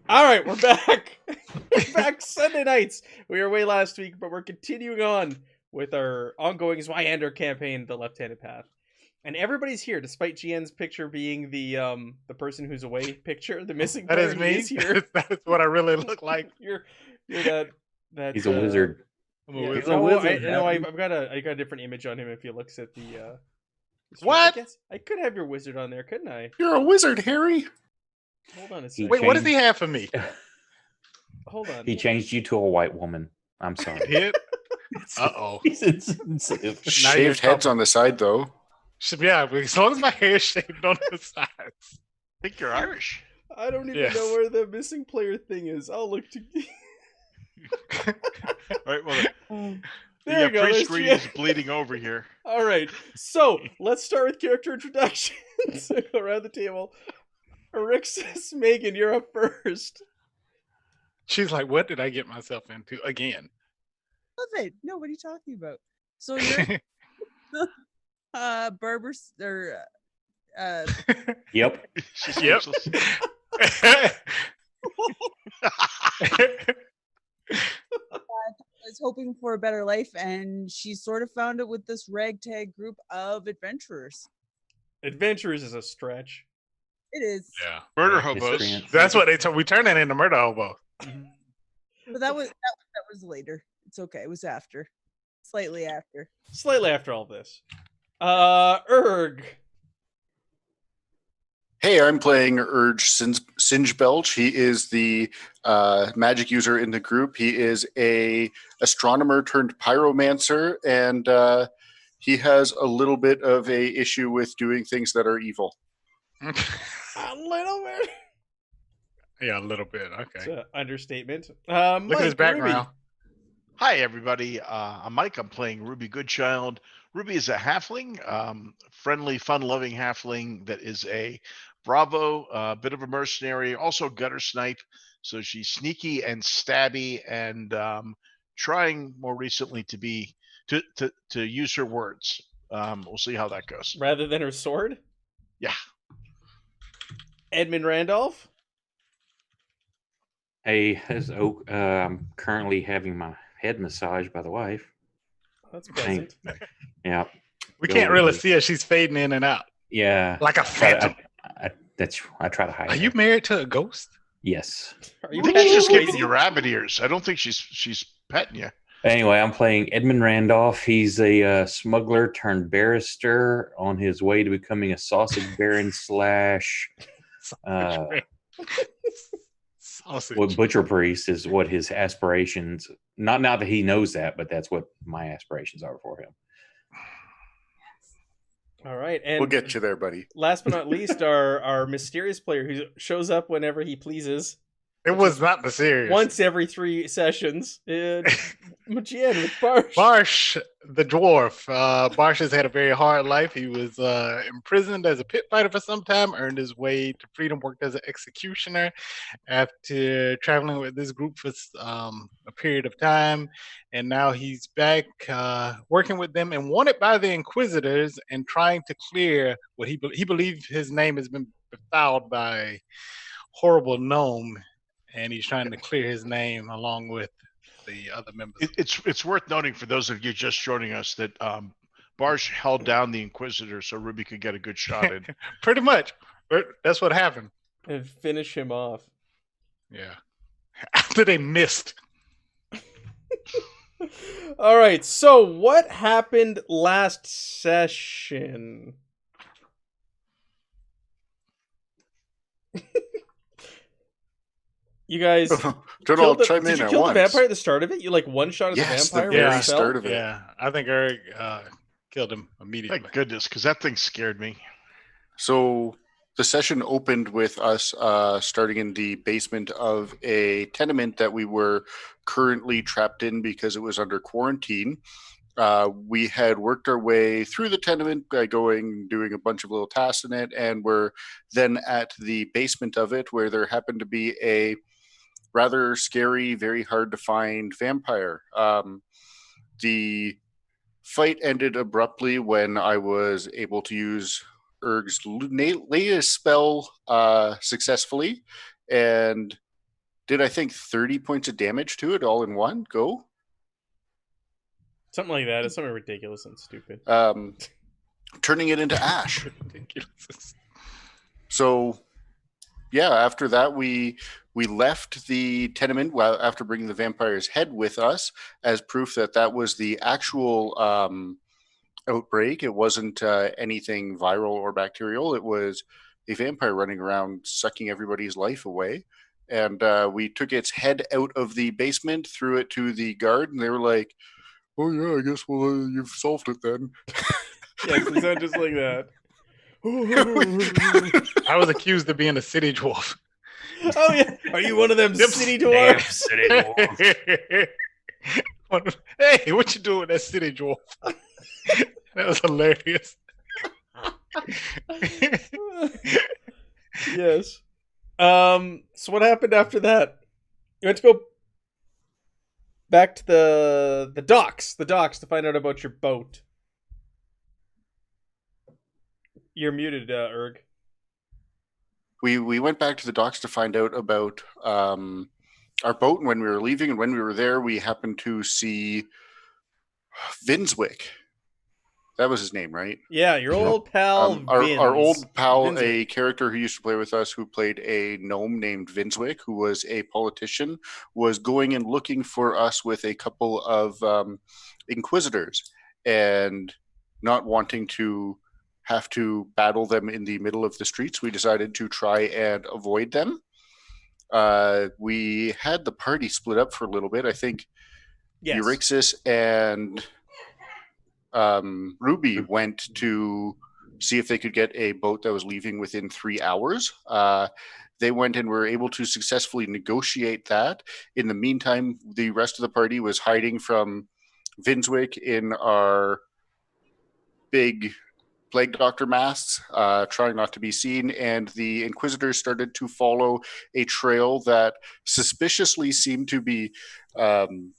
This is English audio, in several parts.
All right, we're back. We're back Sunday nights. We were away last week, but we're continuing on with our ongoing Zweihander campaign, The Left-Handed Path. And everybody's here, despite GN's picture being the person who's away picture, the missing That player. is He me. is here. That is what I really look like. you're that. He's a wizard. I'm a Yeah, wizard. He's a no, wizard. I've got a different image on him. If he looks at the What? I guess I could have your wizard on there, couldn't I? You're a wizard, Harry. Hold on a He second. Wait, what does he have for me? Hold on. He changed you to a white woman. I'm sorry. Hit? Uh-oh. He's insensitive. Now you're Shaved heads talking. on the side, though. Yeah, but as long as my hair is shaved on the sides. I think you're Irish. I don't even Yes. know where the missing player thing is. I'll look to. All right, well, There you go. there's pre-screen GN. is bleeding over here. All right, so let's start with character introductions. Go around the table. Arixis, Megan, you're up first. She's like, what did I get myself into again? Love it. No, what are you talking about? So you're Berber's or Yep. She's Yep. useless. is hoping for a better life, and she sort of found it with this ragtag group of adventurers. Adventurers is a stretch. It is, Yeah. Murder History hobos. and- That's what they told. We turned that into murder hobo. but that was later. It's okay. It was after, slightly after. Slightly after all this. Erg. Hey, I'm playing Urge Singe Belch. He is the magic user in the group. He is a astronomer turned pyromancer, and he has a little bit of a issue with doing things that are evil. A little bit. Yeah, a little bit. It's Okay. an understatement. Look at his Mike, background. Hi, everybody. I'm Mike. I'm playing Ruby Goodchild. Ruby is a halfling, friendly, fun-loving halfling that is a Bravo, bit of a mercenary, also gutter snipe. So she's sneaky and stabby, and trying more recently to use her words. We'll see how that goes. Rather than her sword. Yeah. Edmund Randolph. Hey, as Oak, I'm currently having my head massaged by the wife. That's pleasant. Yeah. We Go can't really Ruby. see her. She's fading in and out Yeah. like a phantom. I try to hide. Are it. you married to a ghost? Yes. Are I you think she's just giving crazy? you rabbit ears. I don't think she's petting you. Anyway, I'm playing Edmund Randolph. He's a smuggler turned barrister on his way to becoming a sausage baron slash Sausage. butcher priest is what his aspirations. Not that he knows that, but that's what my aspirations are for him. All right, and We'll get you there, buddy. last but not least, our mysterious player who shows up whenever he pleases, It was not the serious. once every 3 sessions. Majian with Barsh. Barsh, the dwarf. Barsh has had a very hard life. He was imprisoned as a pit fighter for some time, earned his way to freedom, worked as an executioner after traveling with this group for a period of time. And now he's back working with them and wanted by the Inquisitors and trying to clear what he believes his name has been befouled by a horrible gnome. And he's trying to clear his name along with the other members. It's worth noting for those of you just joining us that Barsh held down the Inquisitor so Ruby could get a good shot in. Pretty much. That's what happened. And finish him off. Yeah. After they missed. All right, so what happened last session? You guys Don't all killed chime did in you at kill once. the vampire at the start of it? You like one shot at Yes, the vampire the with very a spell? start of it. Yeah. I think Eric killed him immediately. Thank goodness, because that thing scared me. So the session opened with us starting in the basement of a tenement that we were currently trapped in because it was under quarantine. We had worked our way through the tenement by doing a bunch of little tasks in it, and we're then at the basement of it where there happened to be a rather scary, very hard to find vampire. The fight ended abruptly when I was able to use Erg's latest spell successfully, and did, I think, 30 points of damage to it all in one go. Something like that. It's something ridiculous and stupid. Turning it into ash. Ridiculous. So, yeah, after that, we left the tenement after bringing the vampire's head with us as proof that that was the actual outbreak. It wasn't anything viral or bacterial. It was a vampire running around sucking everybody's life away. And we took its head out of the basement, threw it to the guard, and they were like, "Oh yeah, I guess you've solved it then." Yes, they sound just like that. I was accused of being a city dwarf. Oh yeah, are you one of them Them city Damn dwarfs? city dwarf. Hey, what you doing with that city dwarf? That was hilarious. Yes. So what happened after that? You went to go back to the docks to find out about your boat. You're muted, Erg. We went back to the docks to find out about our boat, and when we were leaving and when we were there, we happened to see Vinswick. That was his name, right? Yeah, your old pal Our old pal, Vinswick. a character who used to play with us, who played a gnome named Vinswick, who was a politician, was going and looking for us with a couple of inquisitors, and not wanting to have to battle them in the middle of the streets, we decided to try and avoid them. We had the party split up for a little bit. I think Yes. Euryxis and Ruby went to see if they could get a boat that was leaving within 3 hours. They went and were able to successfully negotiate that. In the meantime, the rest of the party was hiding from Vinswick in our big plague doctor masks, trying not to be seen, and the Inquisitors started to follow a trail that suspiciously seemed to be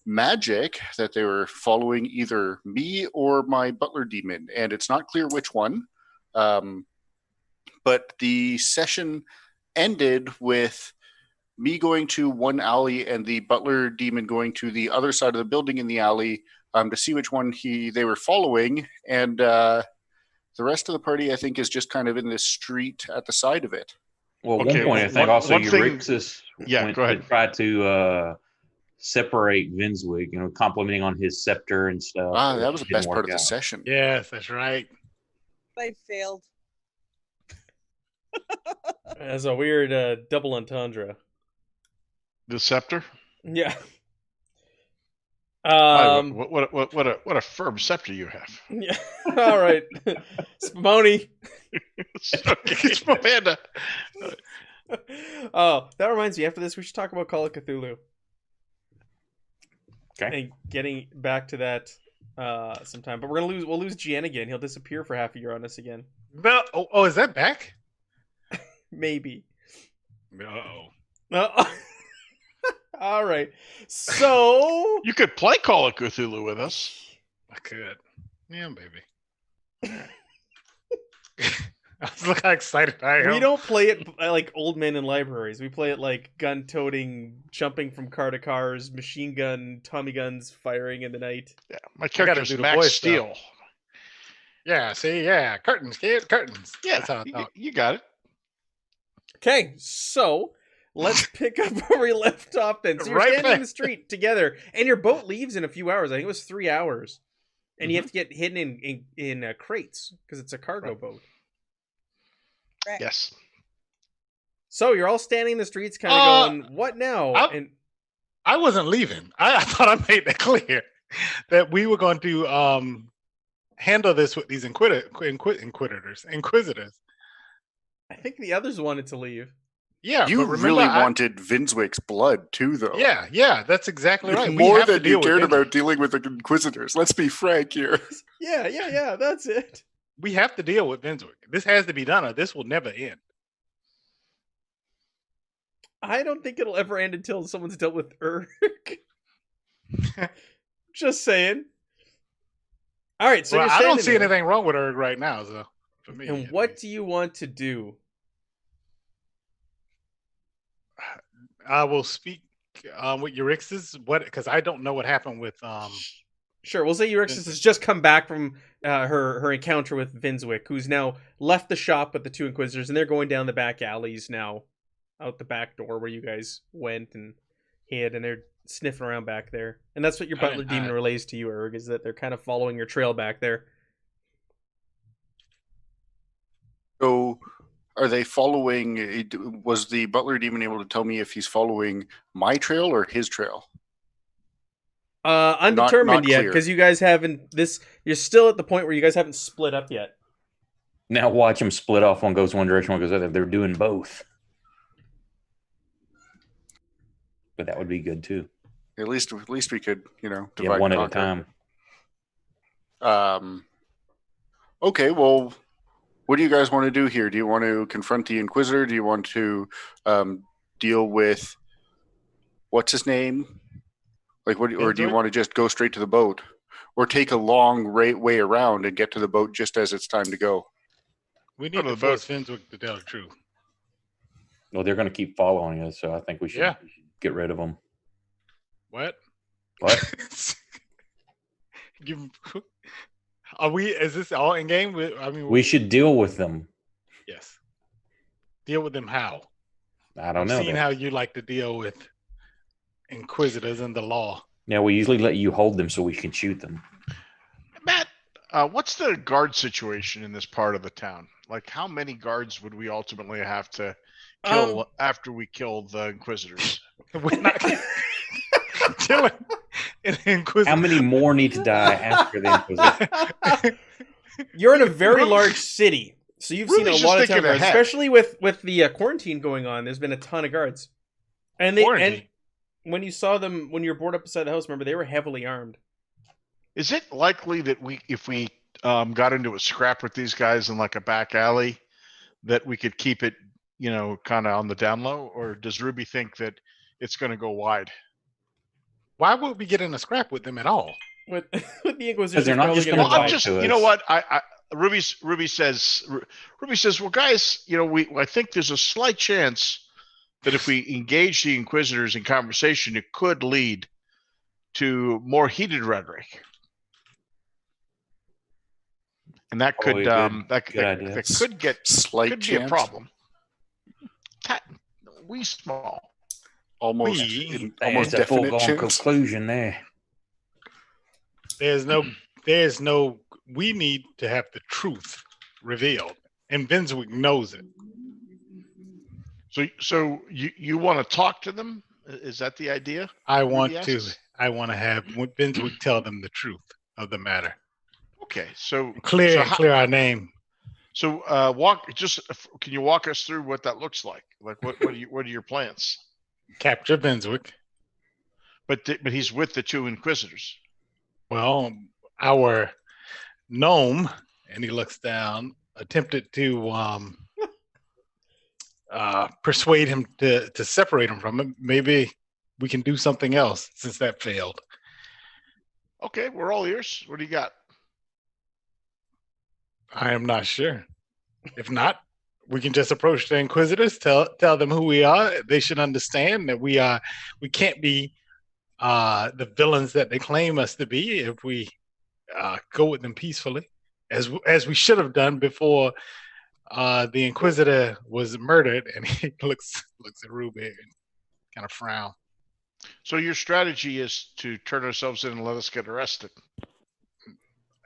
magic, that they were following either me or my butler demon, and it's not clear which one. But the session ended with me going to one alley and the butler demon going to the other side of the building in the alley to see which one they were following, and the rest of the party, I think, is just kind of in this street at the side of it. Well, at Okay, one point, I one- think also one thing- Euryxis Yeah, went go ahead. to try to separate Vinswig, complimenting on his scepter and stuff. That was the Didn't best part work of the out. session. Yes, that's right. I failed. As a weird double entendre. The scepter. Yeah. My, what a firm scepter you have. Yeah. All right. Spumoni. It's Panda. Oh, that reminds me. After this, we should talk about Call of Cthulhu. Okay. And getting back to that sometime. But we'll lose Gian again. He'll disappear for half a year on us again. No, oh, is that back? Maybe. No. All right. So You could play Call of Cthulhu with us. I could. Yeah, baby. Look how excited I am. we don't play it like old men in libraries. We play it like gun-toting, jumping from car to cars, machine gun, Tommy guns firing in the night. Yeah, my gotta character's do the Max voice, Steel. Yeah, see, yeah. Curtains, kid, curtains. Yeah, That's how I thought. you got it. Okay, so let's pick up where we left off then. So you're Right standing in back. the street together, and your boat leaves in a few hours. I think it was 3 hours. And you have to get hidden in crates because it's a cargo boat. Right. Yes. So you're all standing in the streets kind of going, what now? And I wasn't leaving. I thought I made that clear that we were going to handle this with these inquisitors. I think the others wanted to leave. Yeah, You but remember, really wanted Vinswick's blood too, though. Yeah, that's exactly right. We More have to than you deal with cared Vinswick. about dealing with the Inquisitors. Let's be frank here. Yeah, that's it. We have to deal with Vinswick. This has to be done, or this will never end. I don't think it'll ever end until someone's dealt with Urk. Just saying. All right, so Well, you're I don't standing see there. anything wrong with her right now. So for me, And what do you want to do? I will speak with Eurixis. What? Because I don't know what happened with Sure, we'll say Eurixis has just come back from her encounter with Vinswick, who's now left the shop with the two Inquisitors, and they're going down the back alleys now, out the back door where you guys went and hid, and they're sniffing around back there. And that's what your butler demon relays to you, Erg, is that they're kind of following your trail back there. So, are they following? Was the butler demon able to tell me if he's following my trail or his trail? Undetermined not yet, clear. because you guys haven't this. You're still at the point where you guys haven't split up yet. Now watch them split off. One goes one direction, one goes the other. They're doing both. But that would be good too. At least we could, divide Yeah, one and at a conquer. time. Okay, well, what do you guys want to do here? Do you want to confront the Inquisitor? Do you want to deal with what's his name? Like, what? Or do you want to just go straight to the boat, or take a long way around and get to the boat just as it's time to go? We need to force Vinswick to tell the truth. Well, they're going to keep following us, so I think we should get rid of them. What? What? Are we? Is this all in game? We should deal with them. Yes. Deal with them how? I don't know. I've seen how you like to deal with Inquisitors and the law. Yeah, we usually let you hold them so we can shoot them. Matt, what's the guard situation in this part of the town? Like, how many guards would we ultimately have to kill after we kill the Inquisitors? We're not killing an Inquisitor. How many more need to die after the Inquisitor? You're in a very large city, so you've seen a lot of town guards, especially with the quarantine going on. There's been a ton of guards, and when you saw them when you were bored up beside the house, remember they were heavily armed. Is it likely that if we got into a scrap with these guys in like a back alley, that we could keep it, kind of on the down low, or does Ruby think that it's going to go wide? Why would we get in a scrap with them at all? With the Inquisitors, they're not just going to fight to us. You know what? Ruby says, well, guys, I think there's a slight chance that if we engage the Inquisitors in conversation, it could lead to more heated rhetoric. And that could that could get slight be a problem. We small. Almost It's a foregone conclusion there. There's no. We need to have the truth revealed, and Vinswick knows it. So you want to talk to them? Is that the idea? I want to have Vinswick tell them the truth of the matter. Okay, so clear our name. So can you walk us through what that looks like? Like what are your plans? Capture Vinswick. But he's with the two Inquisitors. Well, our gnome, and he looks down, attempted to persuade him to separate him from him. Maybe we can do something else since that failed. Okay, we're all ears. What do you got? I am not sure. If not, we can just approach the Inquisitors, tell them who we are. They should understand that we can't be the villains that they claim us to be if we go with them peacefully, as we should have done before the Inquisitor was murdered. And he looks at Ruby and kind of frown. So your strategy is to turn ourselves in and let us get arrested.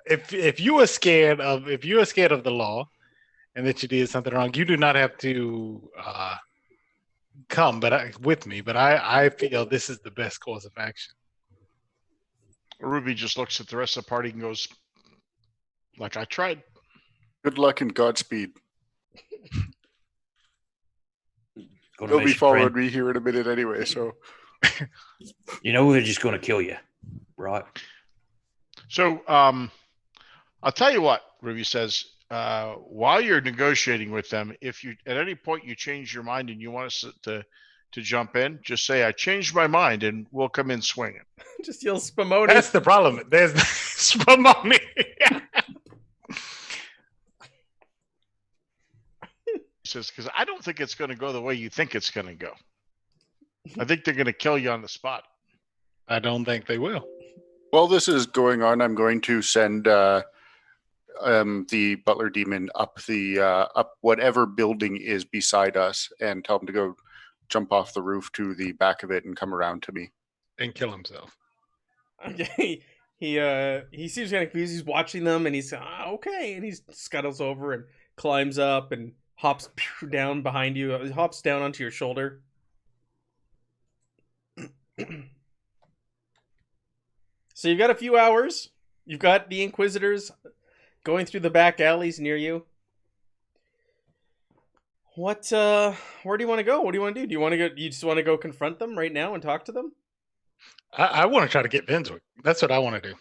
If you are scared of the law and that you did something wrong, you do not have to come with me. But I feel this is the best course of action. Ruby just looks at the rest of the party and goes, like, I tried. Good luck and Godspeed. They'll be following me here in a minute anyway, so. They're just going to kill you, right? So, I'll tell you what, Ruby says, while you're negotiating with them, if you at any point you change your mind and you want us to jump in, just say, I changed my mind and we'll come in swinging. Just yell Spumoni. That's the problem. There's Spumoni. He says, because I don't think it's going to go the way you think it's going to go. I think they're going to kill you on the spot. I don't think they will. While this is going on, I'm going to send the butler demon up up whatever building is beside us and tell him to go jump off the roof to the back of it and come around to me. And kill himself. Okay. He seems kind of confused. He's watching them, and he's okay, and he scuttles over and climbs up and hops down behind you. He hops down onto your shoulder. So you've got a few hours. You've got the Inquisitors going through the back alleys near you. Where do you want to go? What do you want to do? Do you want to go? You just want to go confront them right now and talk to them? I want to try to get Vinswick. That's what I want to do.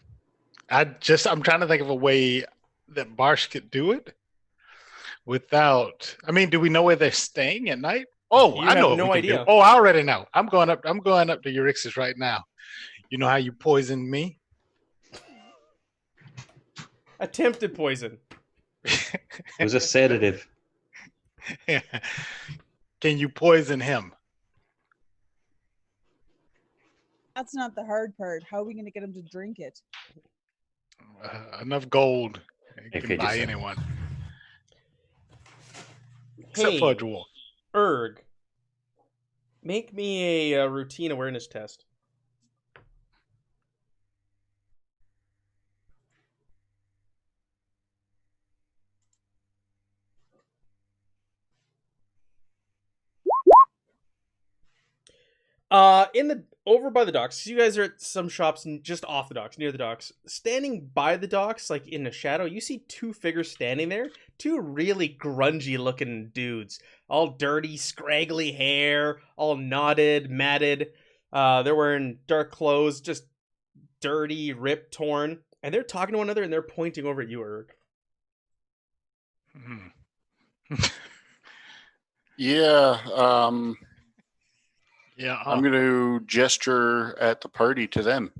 I'm trying to think of a way that Barsh could do it without. I mean, do we know where they're staying at night? Oh, You I know have what no we can do. idea. Oh, I already know. I'm going up to Eurixus right now. You know how you poisoned me? Attempted poison. It was a sedative. Can you poison him? That's not the hard part. How are we going to get him to drink it? Enough gold If can he buy just- anyone. Except for a dwarf. Erg. Make me a routine awareness test. Over by the docks. You guys are at some shops just off the docks, near the docks. Standing by the docks, like in the shadow, you see two figures standing there. Two really grungy looking dudes. All dirty, scraggly hair, all knotted, matted. They're wearing dark clothes, just dirty, ripped, torn. And they're talking to one another and they're pointing over at you, Erg. Yeah, Yeah. I'm going to gesture at the party to them.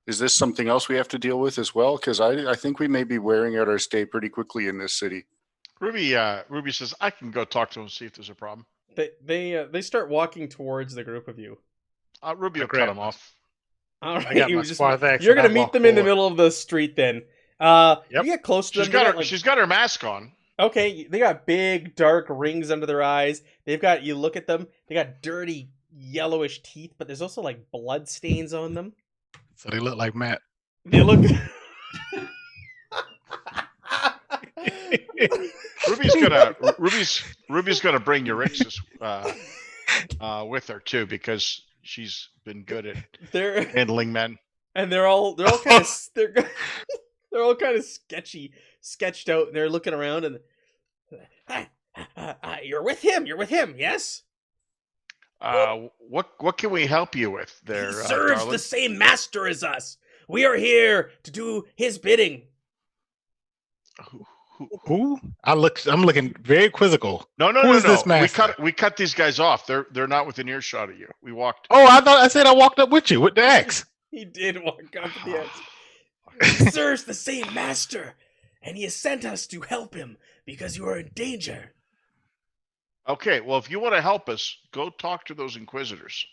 Is this something else we have to deal with as well? Because I think we may be wearing out our stay pretty quickly in this city. Ruby says, I can go talk to him and see if there's a problem. They start walking towards the group of you. Ruby I will cut grab him off. All I right, got you my just, Spartax you're and gonna I meet walk them in the forward. middle of the street. Then, Yep. you get close to She's them. got they her. got, like, She's got her mask on. okay, they got big dark rings under their eyes. They've got, you look at them, they got dirty yellowish teeth, but there's also like blood stains on them. So they look like Matt. They look. Ruby's gonna bring Eurixus with her too because she's been good at They're handling men. and they're all kind of they're all kind of sketched out. And they're looking around and you're with him. You're with him. Yes. What can we help you with there, He serves darling? the same master as us. We are here to do his bidding. Who? I'm looking very quizzical. No. Who is this We master? cut these guys off. They're not within earshot of you. We walked. Oh, I said I walked up with you with the axe. He did walk up to the edge. He serves the same master, and he has sent us to help him because you are in danger. Okay, well, if you want to help us, go talk to those inquisitors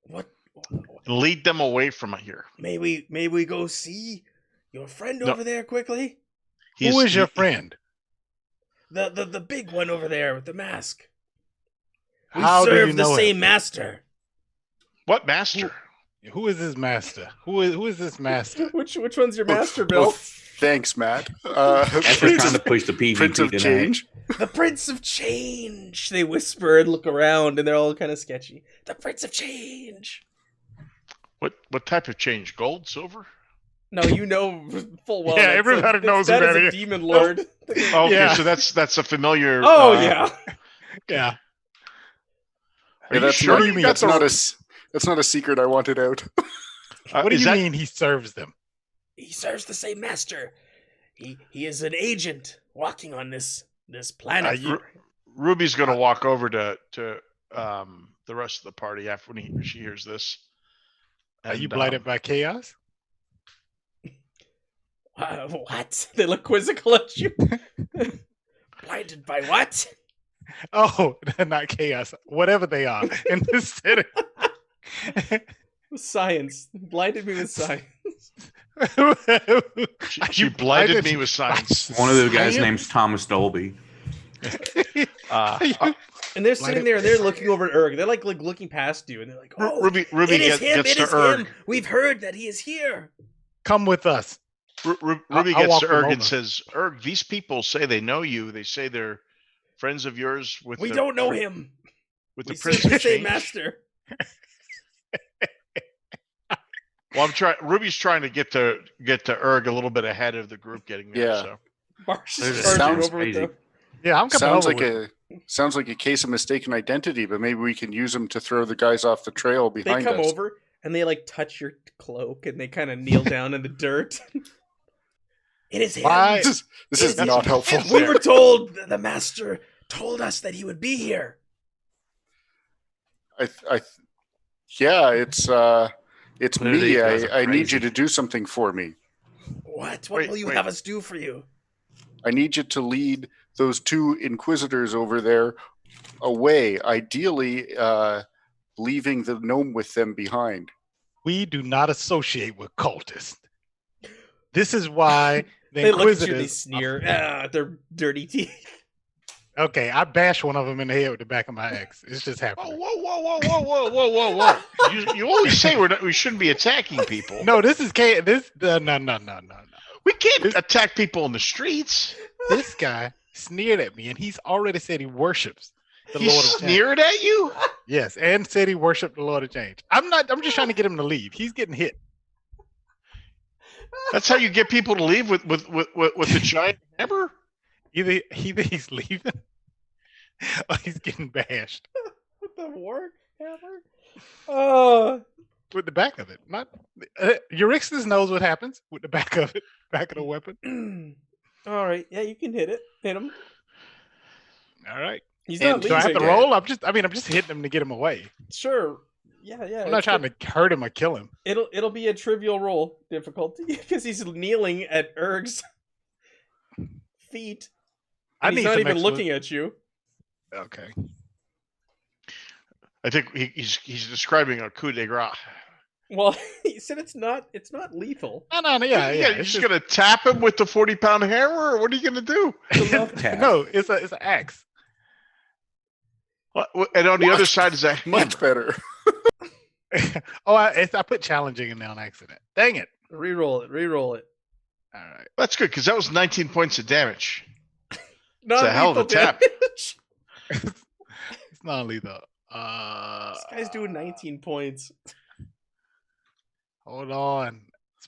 What? and lead them away from here. May we go see your friend No. over there quickly? Who is your friend? The big one over there with the mask. We How do serve you the know same him? master. What master? Who is this master? Who is this master? Which one's your master, Well, Bill? thanks, Matt. As we're trying to push the PvP Prince of tonight. Change. The Prince of Change. They whisper and look around, and they're all kind of sketchy. The Prince of Change. What type of change? Gold, silver? No, you know full well. Yeah, that's everybody knows that who is that a is. demon lord. Okay, Yeah. so that's a familiar. Oh yeah. Yeah. Are Yeah, you that's sure not, you mean? that's not a secret I wanted out. What do is you that- mean he serves them? He serves the same master. He is an agent walking on this planet. Ruby's gonna walk over to the rest of the party after when she hears this. Are you And, blighted by chaos? What? They look quizzical at you. Blinded by what? Oh, not chaos. Whatever they are in this city. Science blinded me with science. She blinded me with science. One of the guys' Science? name's Thomas Dolby. And they're sitting there and they're looking over at Erg. They're like looking past you and they're like, "Oh, Ruby it is him! gets It to is Erg. him! We've heard that he is here." Come with us. Ruby I'll gets walk to them Erg over. and says, "Erg, these people say they know you. They say they're friends of yours with We the don't know him. with We the serve prison the same change." master. Well, I'm trying. Ruby's trying to get to Erg a little bit ahead of the group getting there. Yeah. So Marsh It is charging sounds over with crazy. them. Yeah, I'm coming Sounds over like with sounds like a case of mistaken identity, but maybe we can use them to throw the guys off the trail They behind come us. over and they like touch your cloak and they kind of kneel down in the dirt. It is him. Why? This is It is not him. helpful. We were told the master told us that he would be here. Yeah, it's Clearly me. you guys are I need you crazy. to do something for me. What Wait, will you wait. have us do for you? I need you to lead those two inquisitors over there away, ideally leaving the gnome with them behind. we do not associate with cultists. This is why the They look at you, they Inquisitors. sneer. Their dirty teeth. Okay, I bash one of them in the head with the back of my axe. It's just Whoa, happening. whoa! You always say we shouldn't be attacking people. No, this is this. No. We can't attack people in the streets. This guy sneered at me, and he's already said he worships the He Lord of Change. sneered at you. Yes, and said he worshipped the Lord of Change. I'm just trying to get him to leave. He's getting hit. That's how you get people to leave with the giant hammer. Either he's leaving, or he's getting bashed With the war hammer? Oh. with the back of it. Not Eurystheus knows what happens with the back of it, back of the weapon. All right. Yeah, you can hit it. Hit him. All right. He's And not Do I have leaving. to roll? I'm just hitting him to get him away. Sure. Yeah. I'm not trying to hurt him or kill him. It'll be a trivial roll difficulty because he's kneeling at Erg's feet. I And he's need not some even extra- looking at you. Okay. I think he's describing a coup de grace. Well, he said it's not lethal. No. Yeah. You're It's just gonna tap him with the 40-pound hammer, or what are you gonna do? Tap. no. It's an axe. And on the other side is a hammer. Much better. I put challenging in there on accident. Dang it. Reroll it. All right. That's good because that was 19 points of damage. Not a hell of a tap. damage. It's not lethal. This guy's doing 19 points. Hold on.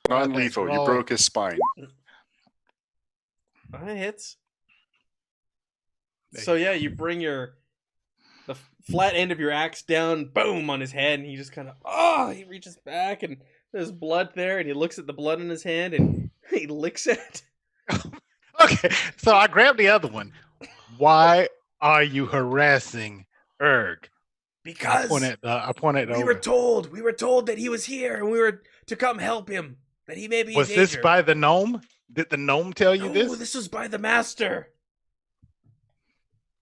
Non-lethal. You Roll. broke his spine. That hits. There So yeah, you bring the flat end of your axe down, boom, on his head, and he just kind of he reaches back and there's blood there, and he looks at the blood in his hand and he licks it. Okay, so I grabbed the other one. Why are you harassing Erg? Because I point at the we ogre. were told that he was here and we were to come help him. That he may be Was in this danger. by the gnome? Did the gnome tell you No, this? this was by the master.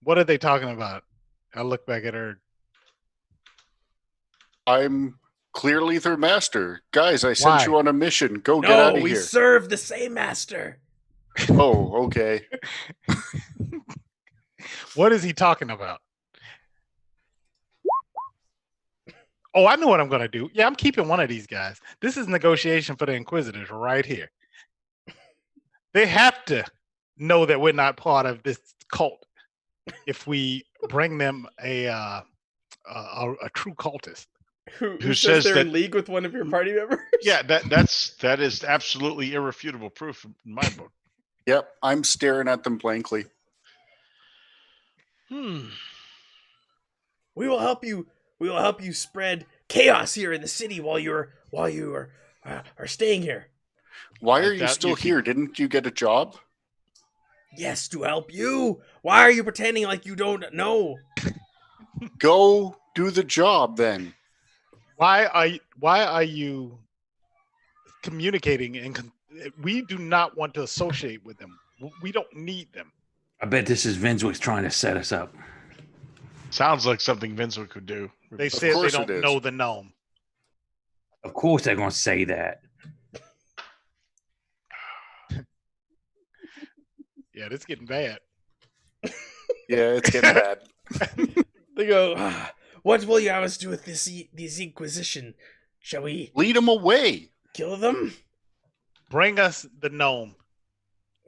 What are they talking about? I look back at Erg. I'm clearly their master. Guys, I sent Why? you on a mission. Go get No, out of we here. serve the same master. Oh, okay. What is he talking about? Oh, I know what I'm going to do. Yeah, I'm keeping one of these guys. This is negotiation for the Inquisitors right here. They have to know that we're not part of this cult if we bring them a true cultist. Who Who says says they're that- in league with one of your party members? Yeah, that is absolutely irrefutable proof in my book. Yep, I'm staring at them blankly. We will help you. We will help you spread chaos here in the city while you are staying here. Why I are you doubt still you can- here? Didn't you get a job? Yes, to help you. Why are you pretending like you don't know? Go do the job then. Why are you communicating? And we do not want to associate with them. We don't need them. I bet this is Vinswick trying to set us up. Sounds like something Vinswick could do. They said they course don't it is. know the gnome. Of course they're gonna say that. Yeah, this is getting bad. Yeah, it's getting bad. They go, what will you have us do with this Inquisition? Shall we Lead them away. kill them? Bring us the gnome.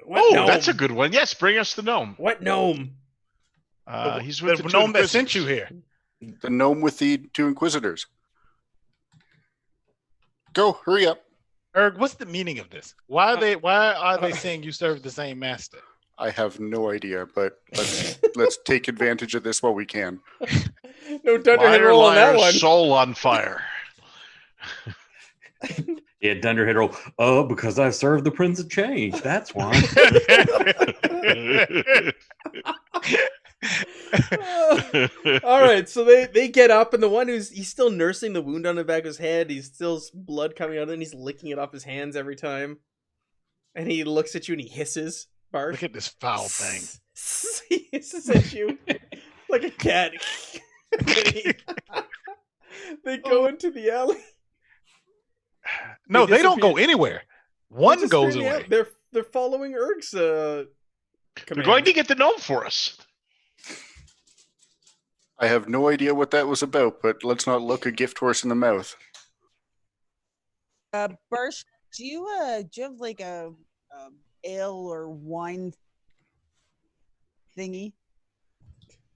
What Oh, gnome? that's a good one. Yes, bring us the gnome. What gnome? He's with the the gnome two that sent you Inquisitors. here. The gnome with the 2 Inquisitors. Go, hurry up. Erg, what's the meaning of this? Why are they saying you serve the same master? I have no idea, but let's take advantage of this while we can. No Dunderhead Liar, roll on that liar, one. soul on fire. Yeah, Dunderhead roll. Oh, because I served the Prince of Change. That's why. All right, so they get up, and the one he's still nursing the wound on the back of his head. He's still blood coming out, and he's licking it off his hands every time. And he looks at you and he hisses. Bart. Look at this foul thing. He hisses at you like a cat. They go into the alley. No, they don't disappear. go anywhere. They're One just goes straight out. away. They're following Erg's They're command. going to get the gnome for us. I have no idea what that was about, but let's not look a gift horse in the mouth. Barsh, do you have like a ale or wine thingy?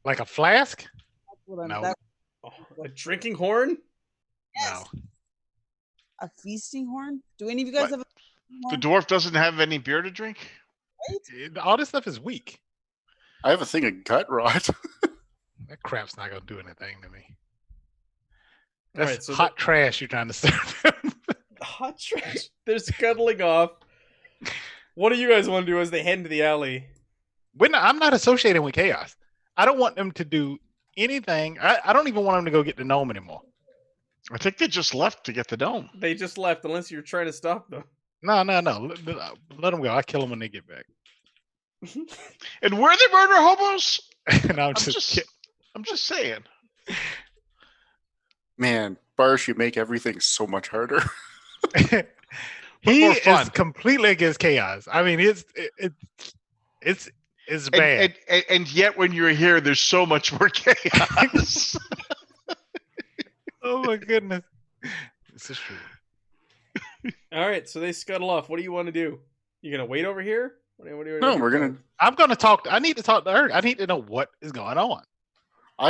Like a flask? That's what I'm- No. that- Oh, a drinking horn? yes. No. A feasting horn? Do any of you guys What? have a The horn? dwarf doesn't have any beer to drink. All this stuff is weak. I have a thing of gut rot. That crap's not gonna do anything to me. All That's right, so hot trash you're trying to serve. Hot trash. They're scuttling off. What do you guys want to do as they head into the alley? I'm not associating with chaos. I don't want them to do anything. I don't even want them to go get the gnome anymore. I think they just left to get the gnome. They just left, unless you're trying to stop them. No. Let them go. I kill them when they get back. And where they murder hobos? And I'm I'm just saying. Man, Barsh, you make everything so much harder. he more is fun. completely against chaos. I mean, it's bad. And yet, when you're here, there's so much more chaos. Oh my goodness, this is true. All right, so they scuttle off. What do you want to do? You gonna wait over here? What do you No, we're gonna. I'm gonna talk. I need to talk to her. I need to know what is going on.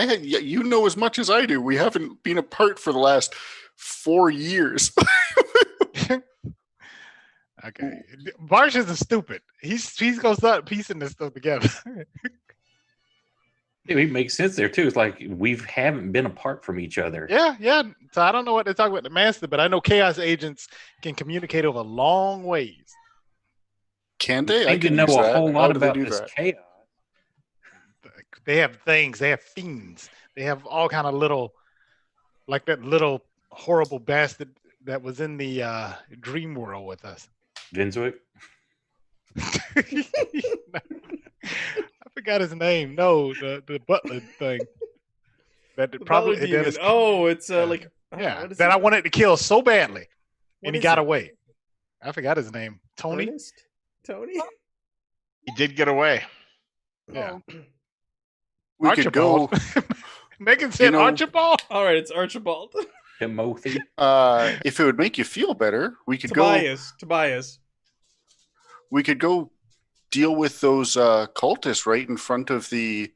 You know as much as I do. We haven't been apart for the last 4 years. Okay, Barsh isn't stupid. He's gonna start piecing this stuff together. It makes sense there too. It's like we haven't been apart from each other. Yeah. So I don't know what they talk about the master, but I know chaos agents can communicate over long ways. Can they? I I need to can know use a that. whole How lot do they about do this that? chaos. They have things. They have fiends. They have all kind of little, like that little horrible bastard that was in the dream world with us. Vinswick. I forgot his name. No, the butler thing. That The probably Butler that Demon. is- Oh, it's Yeah. like yeah, what is that it? I wanted to kill so badly, What and he is got it? away. I forgot his name. Tony. Ernest? Tony? He did get away. Yeah. Oh, We could go. Megan said know- Archibald. All right, it's Archibald. Timothy. If it would make you feel better, we could go. Tobias. We could go deal with those cultists right in front of the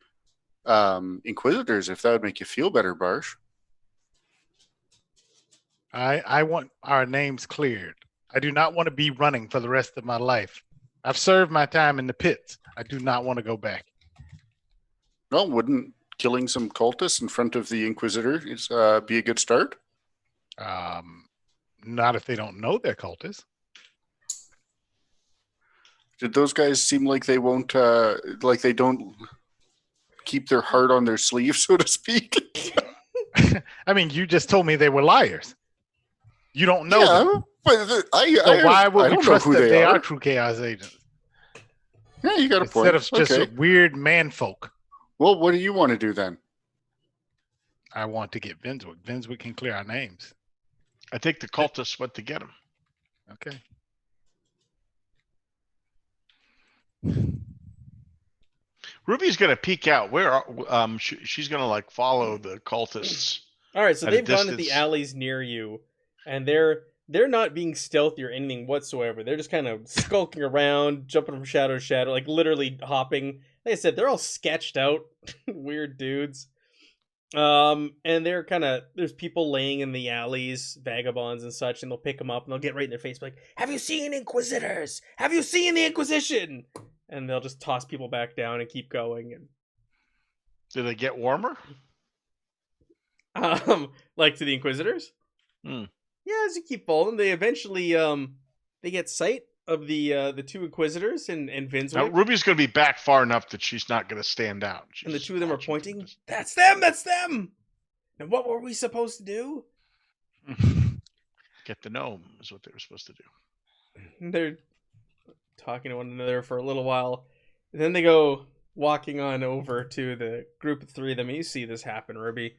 Inquisitors. If that would make you feel better, Barsh. I want our names cleared. I do not want to be running for the rest of my life. I've served my time in the pits. I do not want to go back. Well, wouldn't killing some cultists in front of the Inquisitor be a good start? Not if they don't know they're cultists. Did those guys seem like they won't, like they don't keep their heart on their sleeve, so to speak? I mean, you just told me they were liars. You don't know them. but So why would I we don't know trust who that they are are. true chaos agents Yeah, you got a point. instead of just Okay. weird man folk? Well, what do you want to do then? I want to get Vinswick. Vinswick can clear our names. I think the cultists went to get him. Okay. Ruby's gonna peek out. She's gonna like follow the cultists. All right, so At a they've gone to the distance. alleys near you, and they're not being stealthy or anything whatsoever. They're just kind of skulking around, jumping from shadow to shadow, like literally hopping. Like I said, they're all sketched out, weird dudes. And they're kind of there's people laying in the alleys, vagabonds and such, and they'll pick them up and they'll get right in their face, like, "Have you seen Inquisitors? Have you seen the Inquisition?" And they'll just toss people back down and keep going. And Did they get warmer? like to the Inquisitors. Hmm. Yeah, as you keep following, they eventually they get sight of the two Inquisitors and Now Vinswick, Ruby's gonna be back far enough that she's not gonna stand out. and the She's two of them are watching from a pointing. distance. That's them. That's them. And what were we supposed to do? Get the gnome is what they were supposed to do. And they're talking to one another for a little while. And then they go walking on over to the group of three of them. You see this happen, Ruby.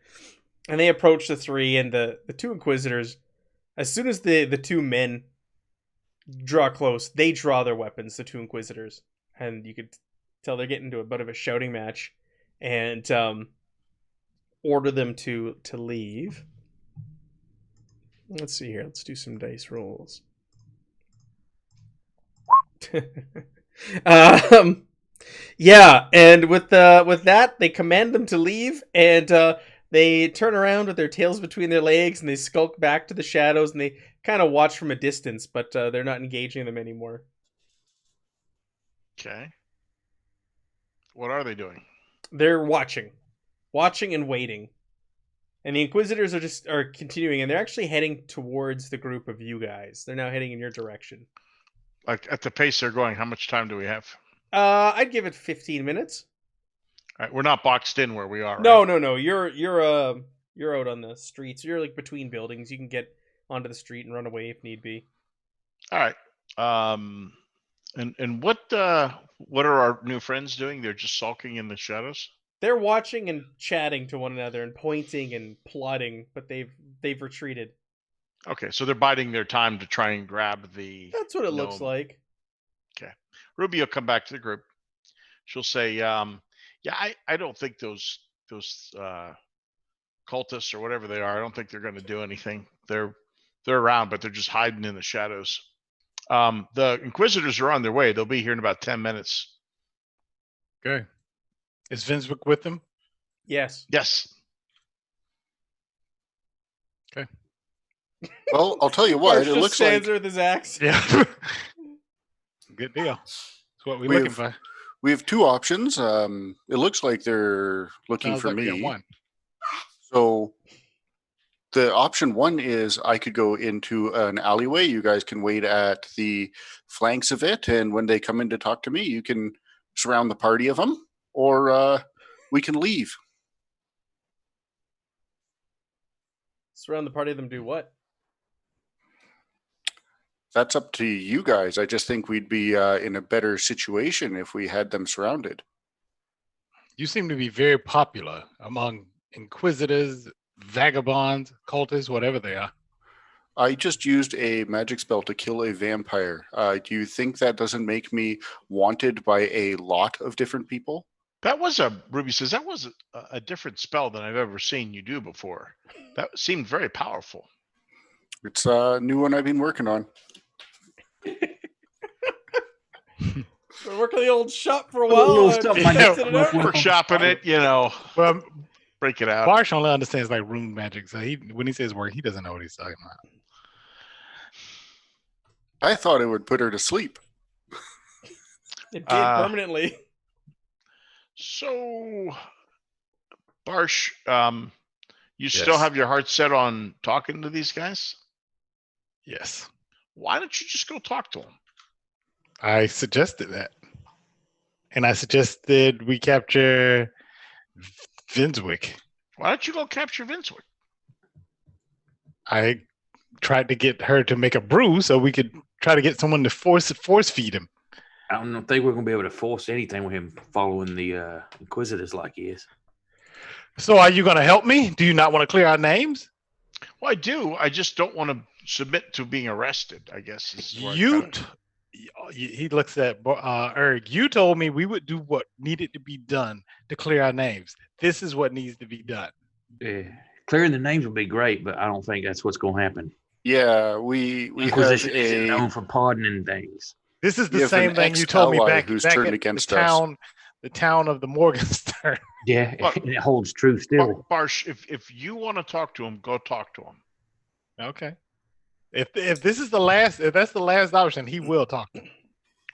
And they approach the three and the two Inquisitors. As soon as the two men draw close, they draw their weapons, the two Inquisitors. And you could tell they're getting into a bit of a shouting match. And order them to leave. Let's see here. Let's do some dice rolls. Yeah, and with that, they command them to leave, and they turn around with their tails between their legs, and they skulk back to the shadows, and they kind of watch from a distance, but they're not engaging them anymore. Okay. What are they doing? They're watching and waiting, and the Inquisitors are continuing, and they're actually heading towards the group of you guys. They're now heading in your direction. Like at the pace they're going, how much time do we have? I'd give it 15 minutes. All right, we're not boxed in where we are. No, right? no. You're out on the streets. You're like between buildings. You can get onto the street and run away if need be. All right. And what are our new friends doing? They're just sulking in the shadows. They're watching and chatting to one another and pointing and plotting, but they've retreated. Okay, so they're biding their time to try and grab the. That's what it looks gnome. like. Ruby will come back to the group. She'll say, "Yeah, I don't think those cultists or whatever they are. I don't think they're going to do anything. They're around, but they're just hiding in the shadows. The Inquisitors are on their way. They'll be here in about 10 minutes. Okay. Is Vinswick with them? Yes. Yes. Well, I'll tell you what. Marsh It just looks stands like there with his axe. Yeah. Good deal. That's what we're looking for. we have two options. It looks like they're looking Sounds for like we got me. one. So the option one is I could go into an alleyway. You guys can wait at the flanks of it, and when they come in to talk to me, you can surround the party of them, or we can leave. Surround the party of them. Do what? That's up to you guys. I just think we'd be in a better situation if we had them surrounded. You seem to be very popular among Inquisitors, vagabonds, cultists, whatever they are. I just used a magic spell to kill a vampire. Do you think that doesn't make me wanted by a lot of different people? That was Ruby says, that was a different spell than I've ever seen you do before. That seemed very powerful. It's a new one I've been working on. We're working the old shop for a little while. stuff and I testing it out. We're shopping it, Well, break it out. Barsh only understands like rune magic, so when he says word, he doesn't know what he's talking about. I thought it would put her to sleep. It did permanently. So, Barsh, you still Yes. have your heart set on talking to these guys? Yes. Why don't you just go talk to them? I suggested that. And I suggested we capture Vinswick. Why don't you go capture Vinswick? I tried to get her to make a brew so we could try to get someone to force feed him. I don't think we're going to be able to force anything with him following the Inquisitors like he is. So are you going to help me? Do you not want to clear our names? Well, I do. I just don't want to submit to being arrested, I guess. Is where He looks at Eric. You told me we would do what needed to be done to clear our names. This is what needs to be done. Clearing the names would be great, but I don't think that's what's going to happen. Yeah, we Inquisition have isn't a known for pardoning things. This is We the have same an thing you told me ex-ally back who's at turned the against us. the town of the Morgenstern. Yeah, But- and it holds true still. Barsh, if you want to talk to him, go talk to him. Okay. If this is if that's the last option, he will talk to him.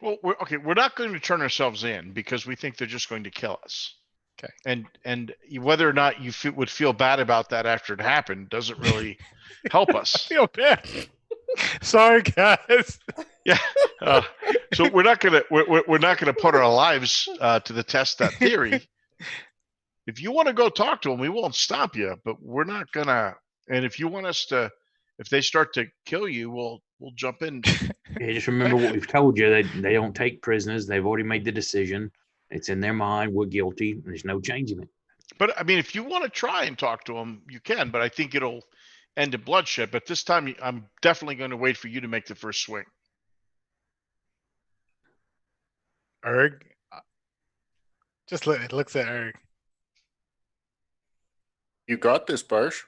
Well, we're not going to turn ourselves in because we think they're just going to kill us. Okay. And whether or not you would feel bad about that after it happened doesn't really help I us. feel bad. Sorry, guys. Yeah. So we're not gonna put our lives to the test. That theory. If you want to go talk to them, we won't stop you. But we're not gonna. And if you want us to, if they start to kill you, we'll jump in. Yeah, just remember what we've told you. They don't take prisoners. They've already made the decision. It's in their mind. We're guilty. And there's no changing it. But I mean, if you want to try and talk to them, you can. But I think it'll end in bloodshed. But this time, I'm definitely going to wait for you to make the first swing. Erg just looks at Erg. You got this, Barsh.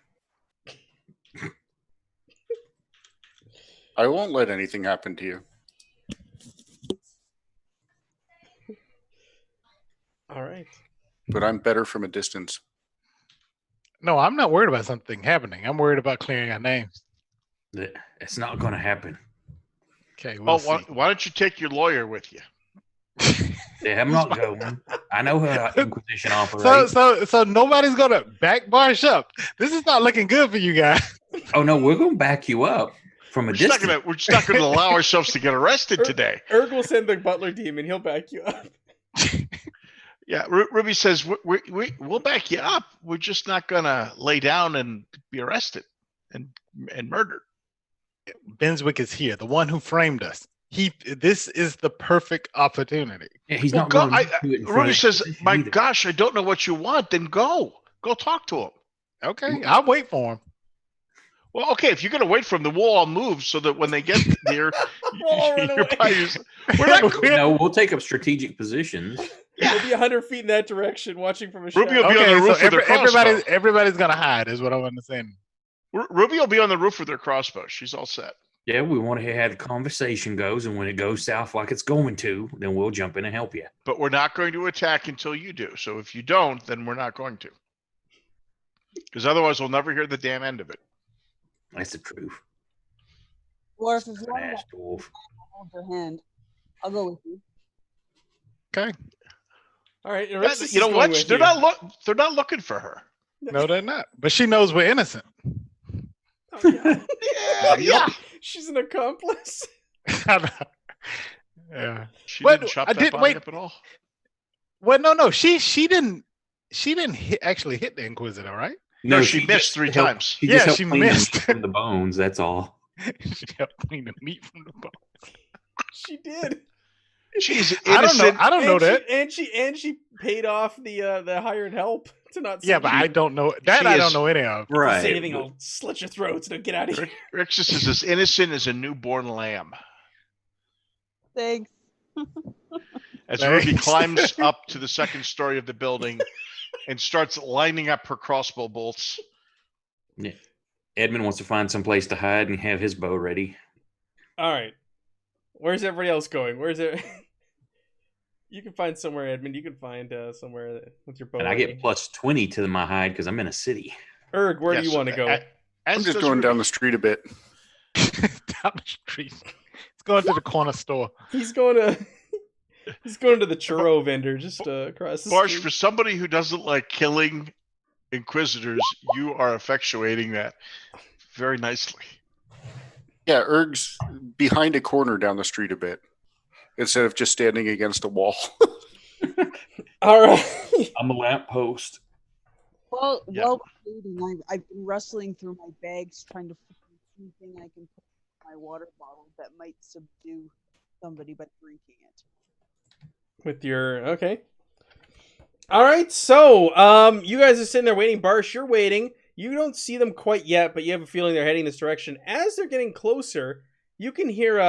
I won't let anything happen to you. All right. But I'm better from a distance. No, I'm not worried about something happening. I'm worried about clearing our names. It's not going to happen. Okay. Well, why don't you take your lawyer with you? Yeah, I'm not going. I know how Inquisition operates. So nobody's gonna back Barsh up. This is not looking good for you guys. Oh no, we're going to back you up from a distance. We're just not going to allow ourselves to get arrested today. Erg will send the butler team and he'll back you up. Yeah, Ruby says we'll back you up. We're just not going to lay down and be arrested and murdered. Benswick is here, the one who framed us. This is the perfect opportunity. Yeah, he's Well, not going to do it in front Ruby of says, Inquisition "My either. gosh, I don't know what you want. Then go talk to him." Okay, I'll wait for him. Well, okay, if you're going to wait for him, then we'll all move so that when they get there, We'll all run you're away. by yourself. We're not. No, we'll take up strategic positions. We'll be 100 feet in that direction, watching from a shot. Ruby will be on the roof with their crossbow. everybody's gonna hide, is what I'm understanding. Ruby will be on the roof with her crossbow. She's all set. Yeah, we want to hear how the conversation goes, and when it goes south like it's going to, then we'll jump in and help you. But we're not going to attack until you do. So if you don't, then we're not going to. Because otherwise, we'll never hear the damn end of it. That's the truth. Dwarf, if you An want ass to dwarf. hold your hand, I'll go with you. Okay. All right. Yeah, Alexis you know is what? going with They're you. they're not looking for her. No, they're not. But she knows we're innocent. Oh, yeah. Yeah. She's an accomplice. Yeah. She But didn't chop I that did- body wait. up at all. Well, no. She didn't actually hit the Inquisitor, right? No, she just missed 3 helped- times. She Yeah, just helped she clean the meat missed. from the bones. That's all. She helped clean the meat from the bone. She did. She's I don't know. innocent. I don't know that. And she paid off the hired help to not. Yeah, send but you. I don't know that. She I is- don't know any of. If you say anything, I'll slit your throats. No, get out of here. Rixus is as innocent as a newborn lamb. Thanks. As Thanks. Ruby climbs up to the 2nd story of the building and starts lining up her crossbow bolts. Yeah. Edmund wants to find some place to hide and have his bow ready. All right. Where's everybody else going? Where's it? You can find somewhere, Edmund. You can find somewhere with your bow. And I get plus 20 to my hide because I'm in a city. Erg, where do Yes, you want to go? I'm just going down the street a bit. Down the street. It's going to the corner store. He's going to. He's going to the churro vendor just across the Barsh, street. for somebody who doesn't like killing Inquisitors, you are effectuating that very nicely. Yeah, Erg's behind a corner down the street a bit instead of just standing against a wall. All right. I'm a lamppost. Well, Yeah. while we're waiting, I've been rustling through my bags trying to find anything I can put in my water bottle that might subdue somebody by drinking it. With your okay. All right, so you guys are sitting there waiting. Barsh, you're waiting. You don't see them quite yet, but you have a feeling they're heading this direction. As they're getting closer, you can hear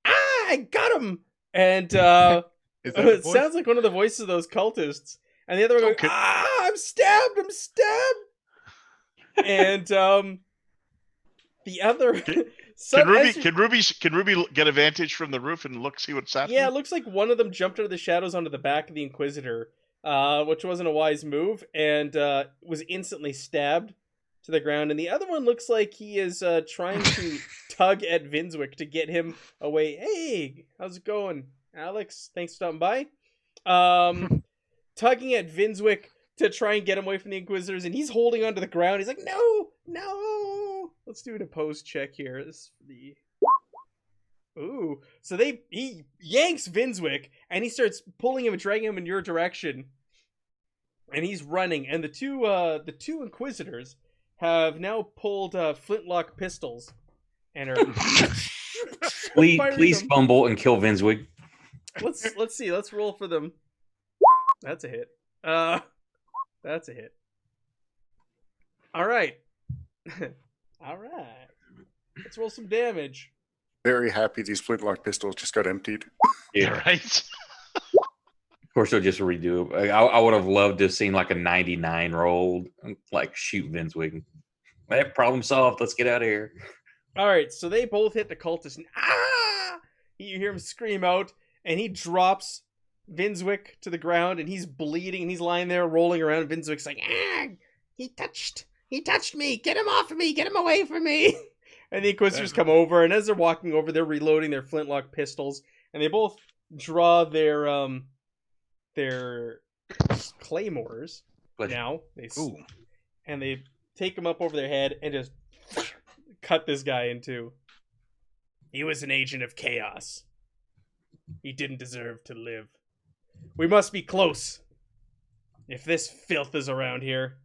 I got him, and Is that the it voice? sounds like one of the voices of those cultists. And the other one goes, Okay. I'm stabbed, and the other. Can Ruby get a vantage from the roof and see what's happening? Yeah, it looks like one of them jumped out of the shadows onto the back of the Inquisitor, which wasn't a wise move, and was instantly stabbed to the ground. And the other one looks like he is trying to tug at Vinswick to get him away. Hey, how's it going, Alex? Thanks for stopping by. Tugging at Vinswick to try and get him away from the Inquisitors, and he's holding onto the ground. He's like, no. Let's do an opposed check here. This is the... Ooh, so he yanks Vinswick and he starts pulling him and dragging him in your direction, and he's running. And the two Inquisitors have now pulled flintlock pistols and are Please them. fumble and kill Vinswig. Let's see. Let's roll for them. That's a hit. That's a hit. All right. All right. Let's roll some damage. Very happy these flintlock pistols just got emptied. Yeah, right. Of course, they'll just redo it. I would have loved to have seen like a 99 rolled, like shoot Vinswig. That problem solved. Let's get out of here. All right, so they both hit the cultist, and you hear him scream out, and he drops Vinswick to the ground, and he's bleeding, and he's lying there rolling around. And Vinswick's like, he touched me. Get him off of me. Get him away from me. And the Inquisitors come over, and as they're walking over, they're reloading their flintlock pistols, and they both draw their claymores. Now and they take them up over their head and just cut this guy in two. He was an agent of chaos. He didn't deserve to live. We must be close. If this filth is around here.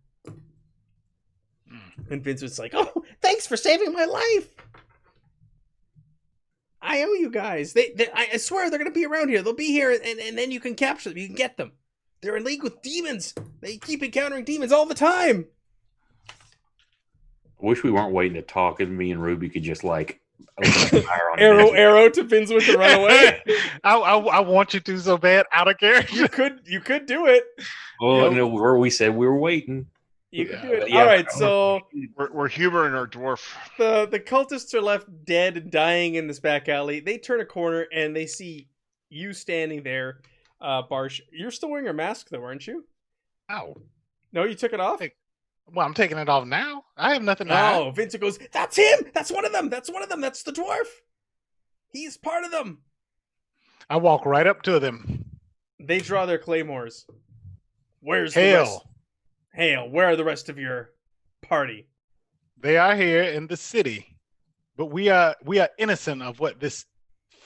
And Vince was like, oh, thanks for saving my life. I owe you guys. I swear they're going to be around here. They'll be here, and then you can capture them. You can get them. They're in league with demons. They keep encountering demons all the time. I wish we weren't waiting to talk, and me and Ruby could just like open fire on arrow to Vinswick to run away. I want you to so bad out of character. You could do it. Oh, no, where we said we were waiting. You can do it. Yeah. All right, so We're humoring our dwarf. the cultists are left dead and dying in this back alley. They turn a corner and they see you standing there, Barsh. You're still wearing your mask though, aren't you? Ow. No, you took it off? Well, I'm taking it off now. I have nothing to hide. Oh, Vincent goes, that's him! That's one of them! That's the dwarf! He's part of them! I walk right up to them. They draw their claymores. Where's Hail. the rest? Hail, where are the rest of your party? They are here in the city, but we are innocent of what this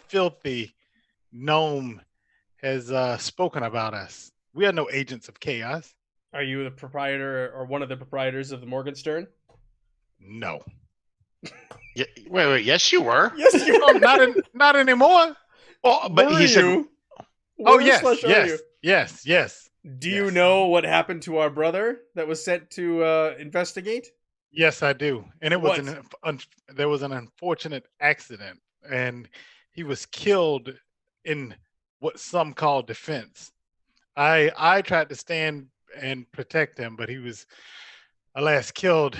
filthy gnome has spoken about us. We are no agents of chaos. Are you the proprietor or one of the proprietors of the Morgenstern? No. Yeah, wait. Yes, you were. Yes, you Oh, not anymore. Well, but Were he said, you? Oh, Where yes, slash are you? yes. Do you Yes. know what happened to our brother that was sent to investigate? Yes, I do. And it was What? there was an unfortunate accident, and he was killed in what some call defense. I tried to stand and protect him, but he was, alas, killed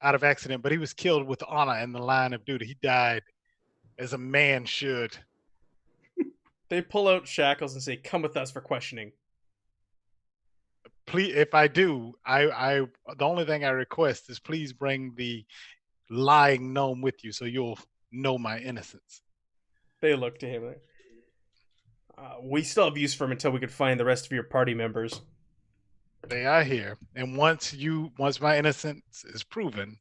out of accident. But he was killed with honor in the line of duty. He died as a man should. They pull out shackles and say, "Come with us for questioning." Please, if I do, I the only thing I request is please bring the lying gnome with you, so you'll know my innocence. They look to him. We still have use for him until we could find the rest of your party members. They are here, and once my innocence is proven,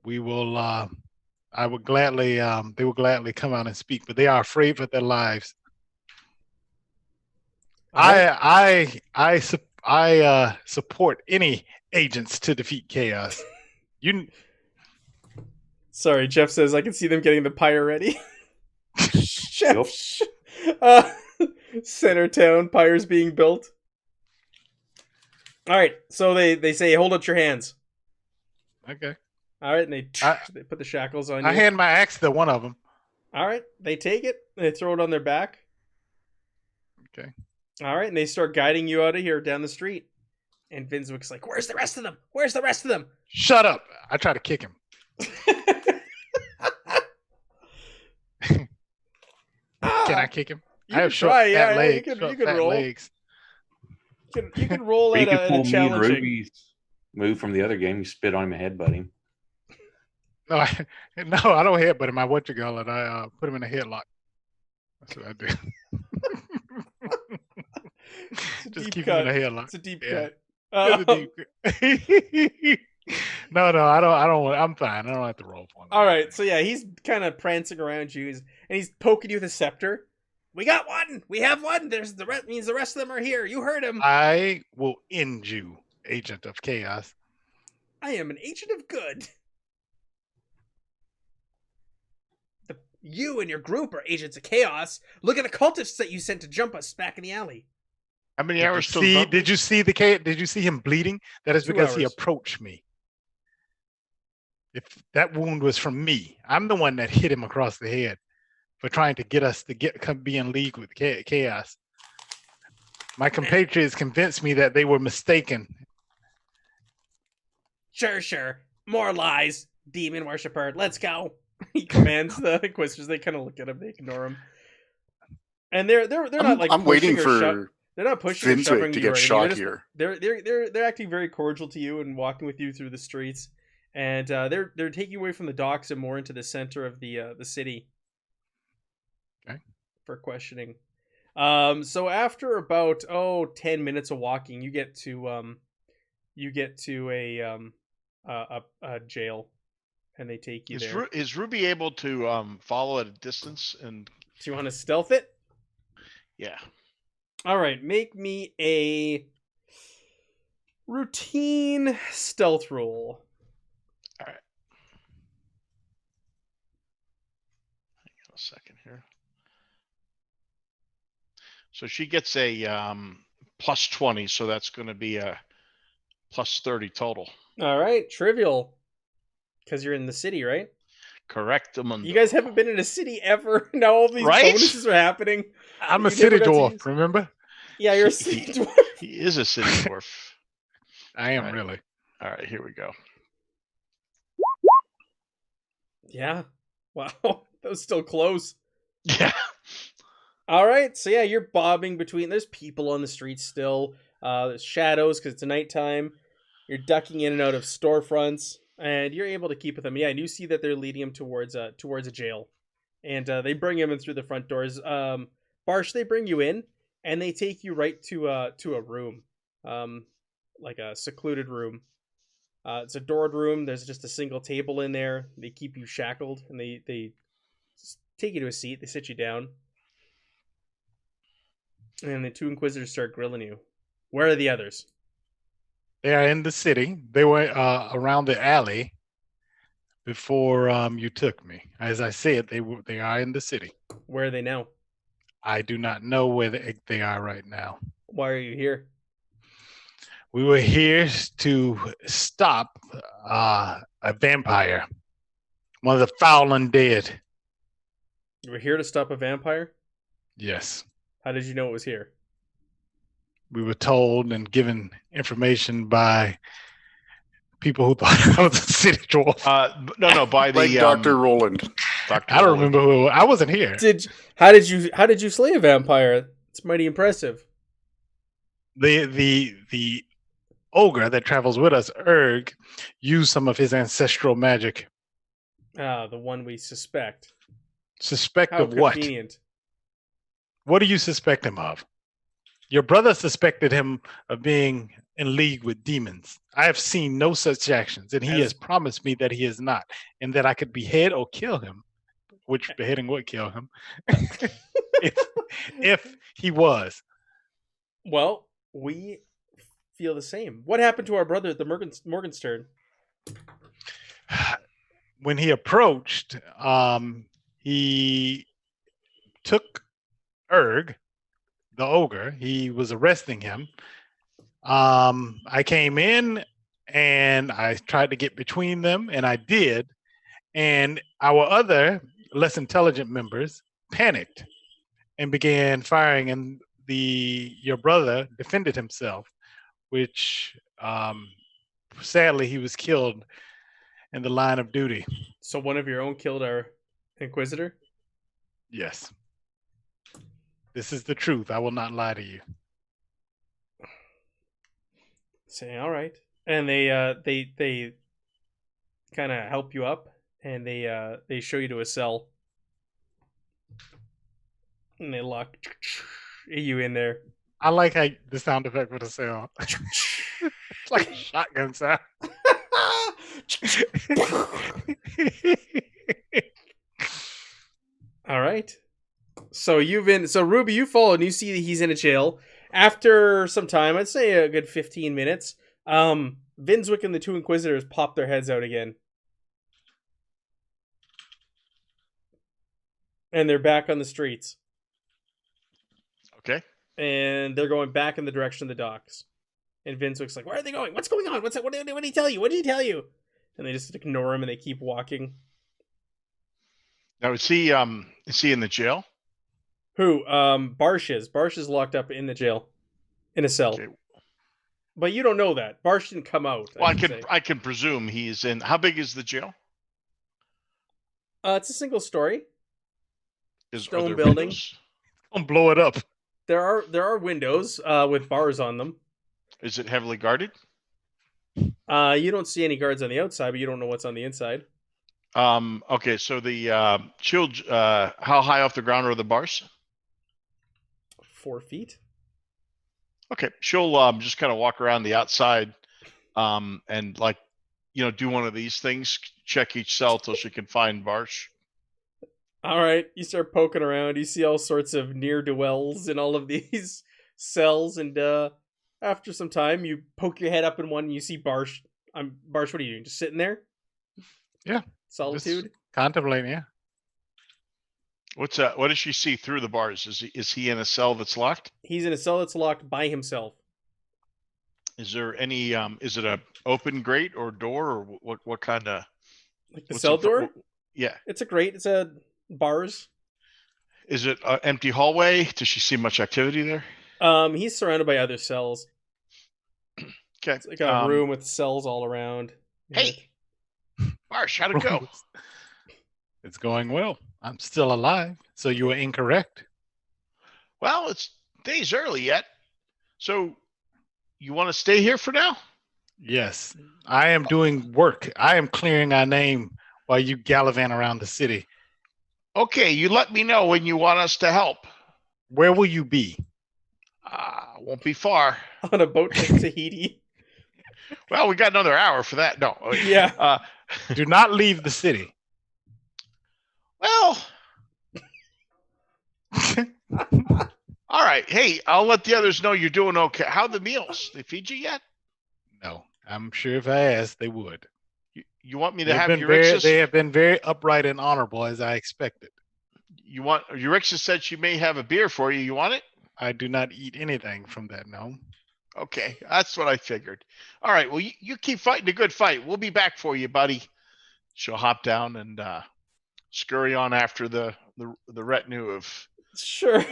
we will. I would gladly. They will gladly come out and speak, but they are afraid for their lives. I support any agents to defeat chaos. Sorry, Jeff says I can see them getting the pyre ready. Jeff, Center town pyres being built. All right, so they say hold up your hands. Okay. All right, and they I- they put the shackles on I you. hand my axe to one of them. All right, they take it. They throw it on their back. Okay. All right, and they start guiding you out of here down the street. And Vinswick's like, "Where's the rest of them? Where's the rest of them?" Shut up! I try to kick him. Can I kick him? You I have can short, try, fat yeah, legs. you short, can fat roll. legs. You can roll Or you at could a pull me and challenging. Ruby's move from the other game. You spit on him and headbutt him. No, I don't headbutt him. I what you call it? I put him in a headlock. That's what I do. It's a Just deep keep cut. him in a headlock. It's a deep Yeah. cut. It's a deep- no, I don't. I'm fine. I don't have to roll for him. All right, so yeah, he's kind of prancing around you, and he's poking you with a scepter. We got one. We have one. There's the rest. Means the rest of them are here. You heard him. I will end you, Agent of Chaos. I am an agent of good. You and your group are agents of chaos. Look at the cultists that you sent to jump us back in the alley. How many Did you hours till see? Dudley? Did you see Did you see him bleeding? That is 2 because he hours. approached me. If that wound was from me, I'm the one that hit him across the head for trying to get us to be in league with chaos. My compatriots convinced me that they were mistaken. Sure. More lies, demon worshiper. Let's go. He commands the Inquisitors. They kind of look at him. They ignore him. And they're not like I'm waiting pushing or for they're not pushing or Vinswick shoving to you or get anything. shot here. They're acting very cordial to you and walking with you through the streets. And they're taking you away from the docks and more into the center of the city. Okay. For questioning. So after about 10 minutes of walking, you get to a jail, and they take you there. Is Ruby able to follow at a distance? And Do you want to stealth it? yeah, All right, make me a routine stealth roll. a second here. So she gets a plus 20, so that's going to be a plus 30 total. All right, trivial, because you're in the city, right? Correct. You guys haven't been in a city ever. Now all these Right? bonuses are happening. I'm a You city never got to dwarf, use- remember? Yeah, you're a He- city dwarf. He is a city dwarf. I am Right. really. All right, here we go. Yeah. Wow, that was still close. Yeah. All right, so yeah, you're bobbing between. There's people on the streets still. There's shadows because it's nighttime. You're ducking in and out of storefronts, and you're able to keep with them. Yeah, and you see that they're leading him towards a jail, and they bring him in through the front doors. Barsh, they bring you in, and they take you right to a room, like a secluded room. It's a doored room. There's just a single table in there. They keep you shackled, and they just take you to a seat. They sit you down. And the 2 Inquisitors start grilling you. Where are the others? They are in the city. They were around the alley before you took me. As I said, they are in the city. Where are they now? I do not know where they are right now. Why are you here? We were here to stop a vampire, one of the foul undead. You were here to stop a vampire? Yes. How did you know it was here? We were told and given information by people who thought I was a city dwarf. No, by the Like Dr. Roland. Dr. I don't Roland. remember who. I wasn't here. How did you slay a vampire? It's mighty impressive. The ogre that travels with us, Erg, used some of his ancestral magic. Ah, the one we suspect. Suspect How of what? convenient. What do you suspect him of? Your brother suspected him of being in league with demons. I have seen no such actions, and he has promised me that he is not, and that I could behead or kill him, which beheading would kill him, if he was. Well, we feel the same. What happened to our brother at the Morgenstern? When he approached, he took Erg, the ogre. He was arresting him, I came in and I tried to get between them, and I did. And our other less intelligent members panicked and began firing, and your brother defended himself, which sadly he was killed in the line of duty. So one of your own killed our Inquisitor? Yes. This is the truth. I will not lie to you. Say, all right. And they kind of help you up, and they show you to a cell. And they lock you in there. I like how the sound effect for the sound. It's like a shotgun sound. All right. So Ruby, you follow and you see that he's in a jail. After some time, I'd say a good 15 minutes, Vinswick and the two Inquisitors pop their heads out again. And they're back on the streets. Okay. And they're going back in the direction of the docks. And Vinswick's like, where are they going? What's going on? What did he tell you? What did he tell you? And they just ignore him and they keep walking. Now is he in the jail? Who? Barsh is. Barsh is locked up in the jail. In a cell. Okay. But you don't know that. Barsh didn't come out. Well, I can presume he's in. How big is the jail? It's a single story. Are there building. windows? Don't blow it up. There are windows with bars on them. Is it heavily guarded? You don't see any guards on the outside, but you don't know what's on the inside. Okay, so the shield, how high off the ground are the bars? 4 feet. Okay, she'll just kind of walk around the outside, and do one of these things, check each cell till she can find Barsh. All right, you start poking around. You see all sorts of ne'er-do-wells in all of these cells, and after some time, you poke your head up in one, and you see Barsh. Barsh, what are you doing? Just sitting there? Yeah. Solitude? Just contemplating, yeah. What does she see through the bars? Is he in a cell that's locked? He's in a cell that's locked by himself. Is there any? Is it a open grate or door, or what kind of? Like the cell door? Yeah, it's a grate. It's a bars. Is it an empty hallway? Does she see much activity there? He's surrounded by other cells. Okay, it's like a room with cells all around. Hey, Barsh, how'd it go? It's going well. I'm still alive, so you were incorrect. Well, it's days early yet. So you want to stay here for now? Yes. I am doing work. I am clearing our name while you gallivant around the city. Okay, you let me know when you want us to help. Where will you be? Won't be far. On a boat to Tahiti. Well, we got another hour for that. No. Yeah. Do not leave the city. Well, all right. Hey, I'll let the others know you're doing okay. How are the meals? They feed you yet? No. I'm sure if I asked, they would. You want me to have Eurixis? They have been very upright and honorable, as I expected. Eurixis said she may have a beer for you. You want it? I do not eat anything from that gnome. Okay, that's what I figured. All right, well, you keep fighting a good fight. We'll be back for you, buddy. She'll hop down and scurry on after the retinue of sure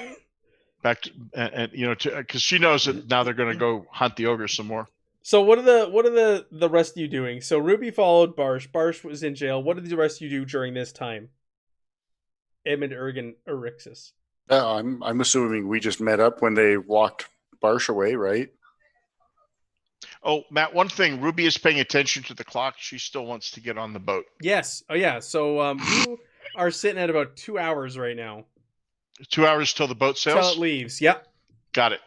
back to, and because she knows that now they're going to go hunt the ogre some more. So what are the rest of you doing? So Ruby followed Barsh. Barsh was in jail. What did the rest of you do during this time? Edmund, Ergen, Erixis. I'm assuming we just met up when they walked Barsh away, right? Oh, Matt, one thing. Ruby is paying attention to the clock. She still wants to get on the boat. Yes. Oh, yeah. So you are sitting at about 2 hours right now. 2 hours till the boat sails? Till it leaves. Yep. Got it.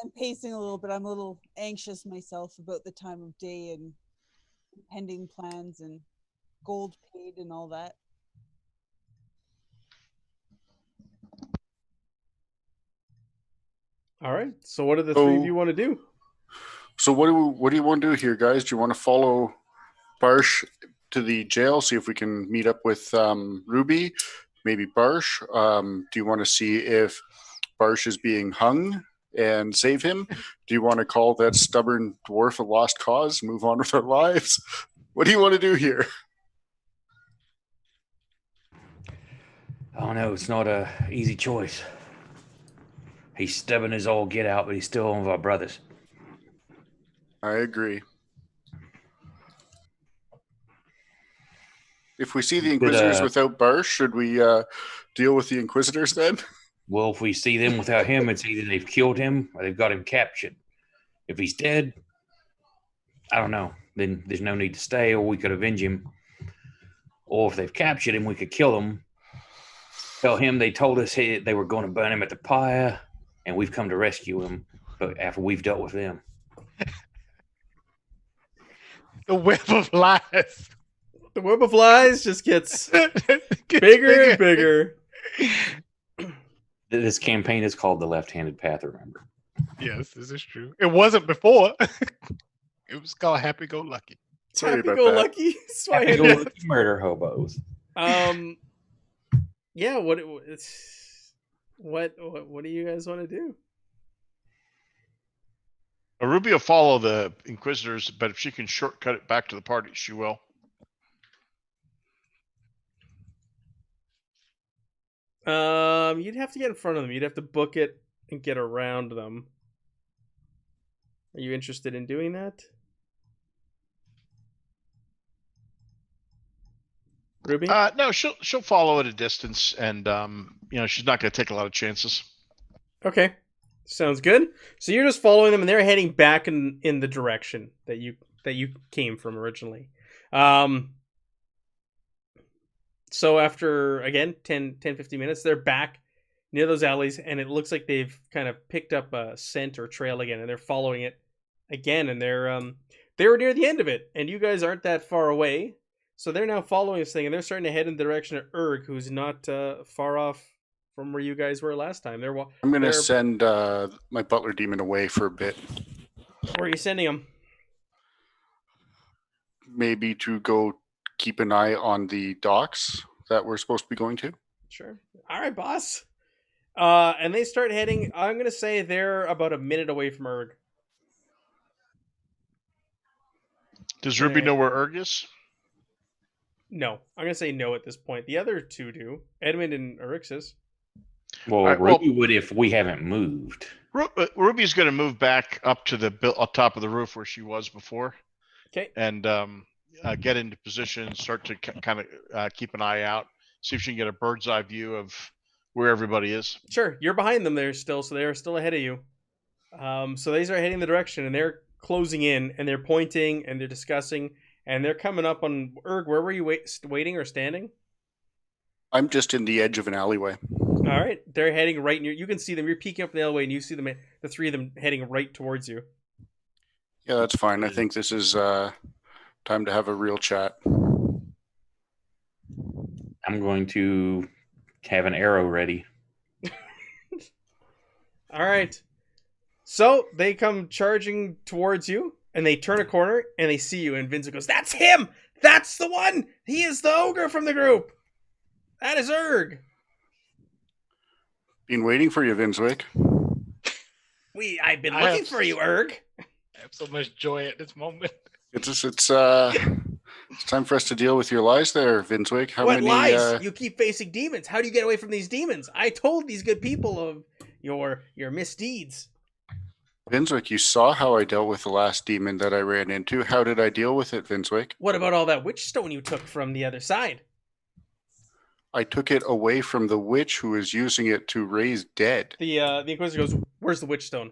I'm pacing a little bit. I'm a little anxious myself about the time of day and pending plans and gold paid and all that. All right. So what do the three of you want to do? So what do you want to do here, guys? Do you want to follow Barsh to the jail, see if we can meet up with Ruby, maybe Barsh? Do you want to see if Barsh is being hung and save him? Do you want to call that stubborn dwarf a lost cause, move on with our lives? What do you want to do here? Oh no, it's not a easy choice. He's stubborn as all get out, but he's still one of our brothers. I agree. If we see the Inquisitors without Barsh, should we deal with the Inquisitors then? Well, if we see them without him, it's either they've killed him or they've got him captured. If he's dead, I don't know. Then there's no need to stay, or we could avenge him. Or if they've captured him, we could kill him. Tell him they told us they were going to burn him at the pyre, and we've come to rescue him. But after we've dealt with them, The web of lies. The web of lies just gets bigger and bigger. this campaign is called the Left-Handed Path. Remember? Yes, this is true. It wasn't before. It was called Happy Go Lucky. Sorry about that. Happy-go-lucky Zweihander. Murder hobos. Yeah. What do you guys want to do? Ruby will follow the Inquisitors, but if she can shortcut it back to the party, she will. You'd have to get in front of them. You'd have to book it and get around them. Are you interested in doing that? Ruby? No, she'll follow at a distance, and she's not going to take a lot of chances. Okay. Sounds good. So you're just following them, and they're heading back in the direction that you came from originally. So after, again, 10-15 minutes, they're back near those alleys, and it looks like they've kind of picked up a scent or trail again, and they're following it again, and they were near the end of it, and you guys aren't that far away, so they're now following this thing, and they're starting to head in the direction of Urg, who's not far off from where you guys were last time. I'm going to send my butler demon away for a bit. Where are you sending him? Maybe to go keep an eye on the docks that we're supposed to be going to. Sure. All right, boss. And they start heading. I'm going to say they're about a minute away from Urg. Does Ruby know where Urg is? No. I'm going to say no at this point. The other two do. Edmund and Erixis. Well, right, Ruby would if we haven't moved. Ruby's going to move back up to the top of the roof where she was before. Okay. And get into position, start to kind of keep an eye out, see if she can get a bird's eye view of where everybody is. Sure. You're behind them there still, so they're still ahead of you. So they start heading the direction, and they're closing in, and they're pointing, and they're discussing, and they're coming up on Urg. Where were you waiting or standing? I'm just in the edge of an alleyway. All right. They're heading right near. You can see them. You're peeking up the alleyway, and you see them. The three of them heading right towards you. Yeah, that's fine. I think this is time to have a real chat. I'm going to have an arrow ready. All right. So they come charging towards you, and they turn a corner, and they see you, and Vincent goes, "That's him! That's the one! He is the ogre from the group! That is Urg!" Been waiting for you, Vinswick. I've been looking for you, Urg. I have so much joy at this moment. It's time for us to deal with your lies there, Vinswick. What lies? You keep facing demons. How do you get away from these demons? I told these good people of your misdeeds. Vinswick, you saw how I dealt with the last demon that I ran into. How did I deal with it, Vinswick? What about all that witch stone you took from the other side? I took it away from the witch who was using it to raise dead. The Inquisitor goes, "Where's the witch stone?"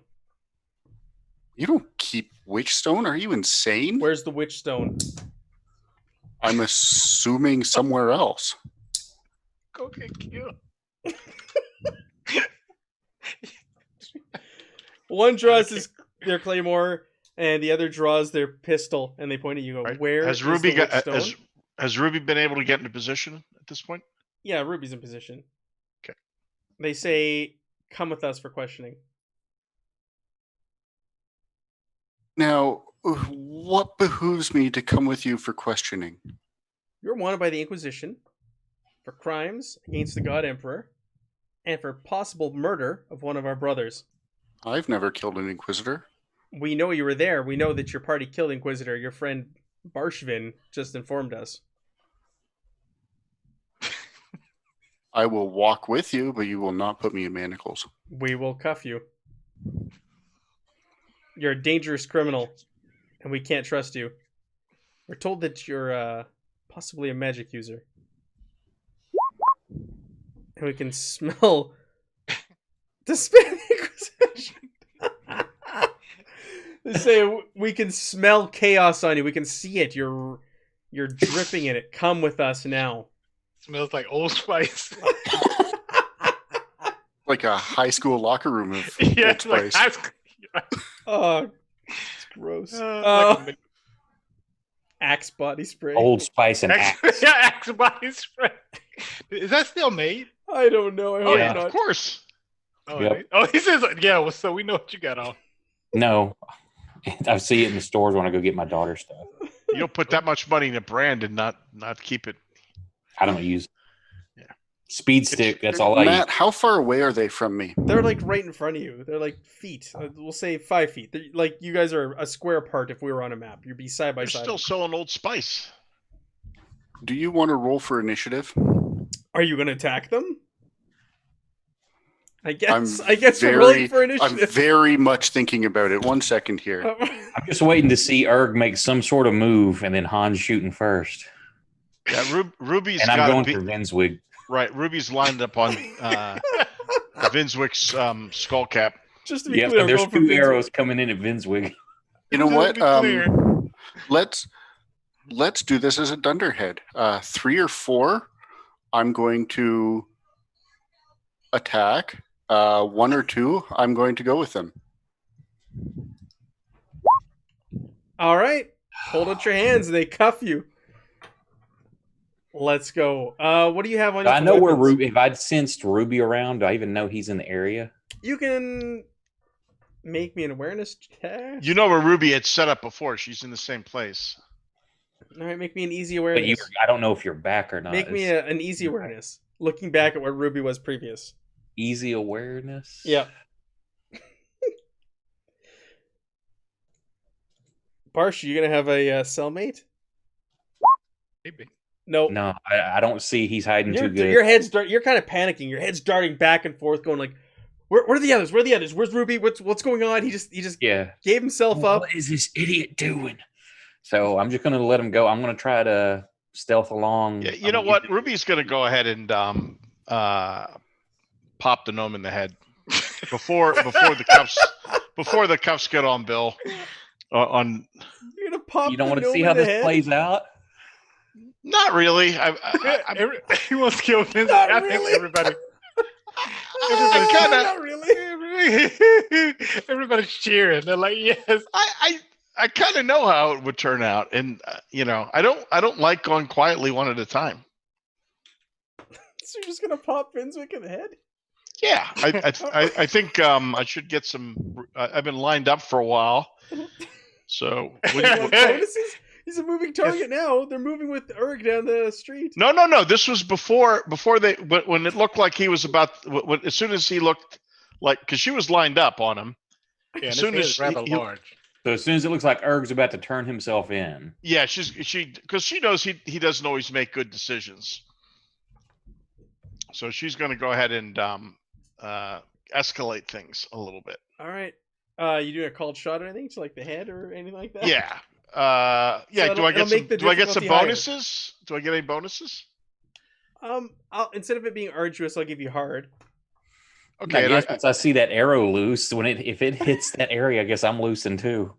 You don't keep witch stone? Are you insane? Where's the witch stone? I'm assuming somewhere else. Go get killed. One draws their claymore, and the other draws their pistol, and they point at you. Go, Right. "Where Has is Ruby the witch stone?" has Ruby been able to get into position at this point? Yeah, Ruby's in position. Okay. They say, "Come with us for questioning." Now, what behooves me to come with you for questioning? You're wanted by the Inquisition for crimes against the God Emperor and for possible murder of one of our brothers. I've never killed an Inquisitor. We know you were there. We know that your party killed Inquisitor. Your friend Barshvin just informed us. I will walk with you, but you will not put me in manacles. We will cuff you. You're a dangerous criminal, and we can't trust you. We're told that you're possibly a magic user. And we can smell the Spanish Inquisition. They say we can smell chaos on you. We can see it. You're dripping in it. Come with us now. Smells like Old Spice. Like a high school locker room of Yeah, Old it's like Spice. Oh, it's gross. like Axe body spray. Old Spice and Axe. yeah, Axe body spray. Is that still made? I don't know. I Oh hope yeah, not. of course. Oh, Yep. he says, yeah. Well, so we know what you got on. No, I see it in the stores when I go get my daughter stuff. You don't put that much money in a brand and not keep it. I don't use. Yeah. Speed stick. That's all I Matt, use. how far away are they from me? They're like right in front of you. They're like feet. We'll say 5 feet. They're, like you guys are a square apart. If we were on a map, you'd be side by They're side. still selling Old Spice. Do you want to roll for initiative? Are you going to attack them? I guess. I'm I guess we're very- rolling for I'm initiative. very much thinking about it. 1 second here. I'm just waiting to see Erg make some sort of move, and then Han's shooting first. Yeah, Ruby's And I'm got going to for be Vinswig. right. Ruby's lined up on Vinswick's skull cap. Just to be Yep, clear, and I'm there's going for 2 Vince. arrows coming in at Vinswig. You know what? Just to be clear. Let's do this as a dunderhead. 3 or 4, I'm going to attack. 1 or 2, I'm going to go with them. All right. Hold out your hands and they cuff you. Let's go. What do you have on you? I for know where weapons? Ruby. If I'd sensed Ruby around, do I even know he's in the area? You can make me an awareness test. You know where Ruby had set up before. She's in the same place. All right, make me an easy But awareness. I don't know if you're back or not. Make me It's an easy awareness. Looking back at where Ruby was previous. easy awareness. Yep. Barsh, you gonna have a cellmate? Maybe. Nope. No, I don't see he's hiding too good. Your head's you're kind of panicking. Your head's darting back and forth, going like, "Where are the others? Where are the others? Where's Ruby? What's going on?" He just Yeah. gave himself up. What is this idiot doing? So I'm just going to let him go. I'm going to try to stealth along. Yeah, you know what? Ruby's going to go ahead and pop the gnome in the head before the cuffs get on Bill. On You're gonna pop. You don't the want to gnome see in how the this head? plays out? not really. He wants to kill Vince. Not I think really. everybody. I kinda- Not really. Everybody's cheering. They're like, yes. I kind of know how it would turn out, and I don't like going quietly one at a time. So you're just gonna pop Vinswick in the head? Yeah, I think I should get some. I've been lined up for a while, so You want bonuses? He's a moving target now. They're moving with Urg down the street. no. This was before they when it looked like he was about. As soon as he looked like, because she was lined up on him. Yeah, As as soon soon as rather he- large. So as soon as it looks like Erg's about to turn himself in. Yeah, because she knows he doesn't always make good decisions. So she's going to go ahead and escalate things a little bit. All right. You doing a called shot or anything to like the head or anything like that? Yeah. So Yeah. it'll- do I it'll get some? make the Do I get some difficulty higher. bonuses? Do I get any bonuses? Instead of it being arduous, I'll give you hard. Okay. I and guess once I see that arrow loose, if it hits that area, I guess I'm loosing too.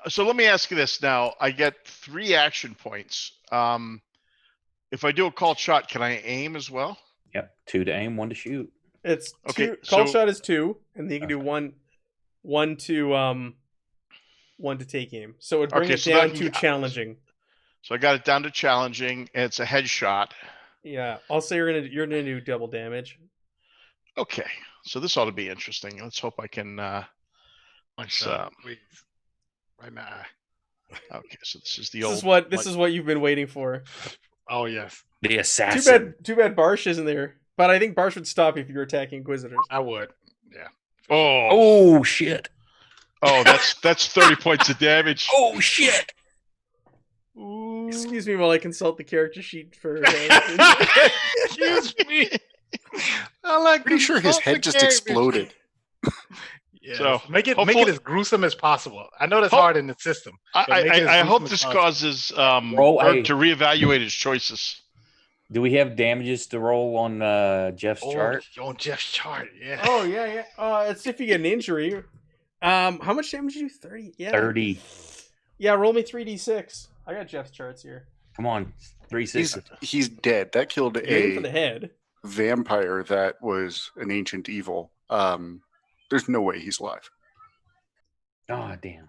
So let me ask you this now. I get 3 action points. If I do a called shot, can I aim as well? Yep. 2 to aim, 1 to shoot. It's Okay, two. Call so- shot is 2, and then you can do one to take aim. So it would bring Okay, it so that down can- to challenging. So I got it down to challenging, and it's a headshot. Yeah, I'll say you're gonna do double damage. Okay, so this ought to be interesting. Let's hope I can. Let's. Please. Right now. Okay, so this is the This old. is what this is what you've been waiting for. Oh, yes. The assassin. Too bad Barsh isn't there. But I think Barsh would stop if you were attacking Inquisitors. I would. Yeah. Oh shit! Oh, that's 30 points of damage. Oh shit! Excuse me while I consult the character sheet for. Excuse me. I like Pretty sure his head just exploded. Yeah. So, Make it hopefully- as gruesome as possible. I know that's Hope- hard in the system. but make it as I hope gruesome as this possible. causes Roll Berg a- to reevaluate his choices. Do we have damages to roll on Jeff's chart? On Jeff's chart, yeah. Oh yeah. It's if you get an injury. How much damage did you? 30. Yeah. 30. Yeah. Roll me 3d6. I got Jeff's charts here. Come on, 3 He's 6. he's dead. That killed You're aiming for the a head. vampire that was an ancient evil. There's no way he's alive. Oh damn!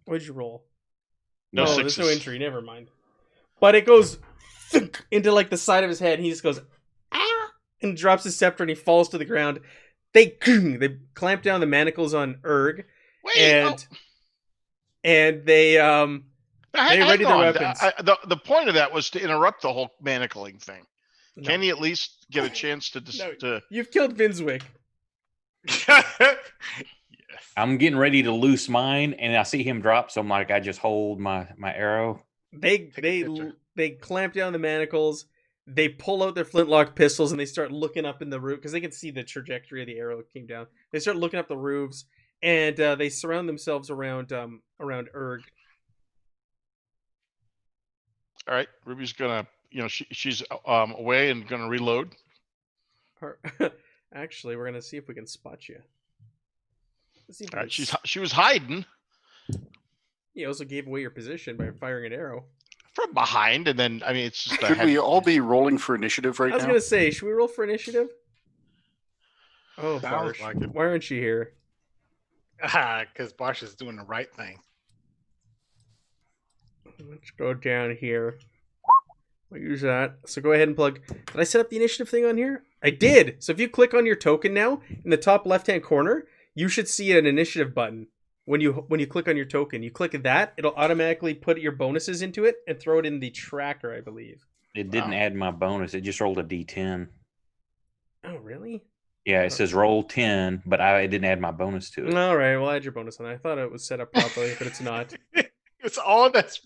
What'd you roll? No there's sixes. no injury. Never mind. But it goes thunk into like the side of his head. And he just goes ah, and drops his scepter and he falls to the ground. They clamp down the manacles on Erg Wait, and they hang ready their on. weapons. The point of that was to interrupt the whole manacling thing. No. Can he at least get a chance to? No. To You've killed Vinswick. Yes. I'm getting ready to loose mine, and I see him drop. So I'm like, I just hold my arrow. They Take a picture. they clamp down the manacles. They pull out their flintlock pistols and they start looking up in the roof because they can see the trajectory of the arrow that came down. They start looking up the roofs and they surround themselves around Erg. all right, Ruby's gonna. She's away and gonna reload. Actually, we're gonna see if we can spot you. Let's see if we All right, can she was hiding You also gave away your position by firing an arrow. from behind, and then it's just a Could head- we all be rolling for initiative right I was now? gonna say, should we roll for initiative? Oh, Sounds Barsh. like it. Why aren't you here? Because Barsh is doing the right thing. Let's go down here. We'll use that. So go ahead and plug. Did I set up the initiative thing on here? I did. So if you click on your token now, in the top left-hand corner, you should see an initiative button. When you click on your token, you click that, it'll automatically put your bonuses into it and throw it in the tracker, I believe. It didn't add my bonus. It just rolled a D10. Oh, really? Yeah, it says roll 10, but it didn't add my bonus to it. All right, well, add your bonus on that. I thought it was set up properly, but it's not. It's all that's.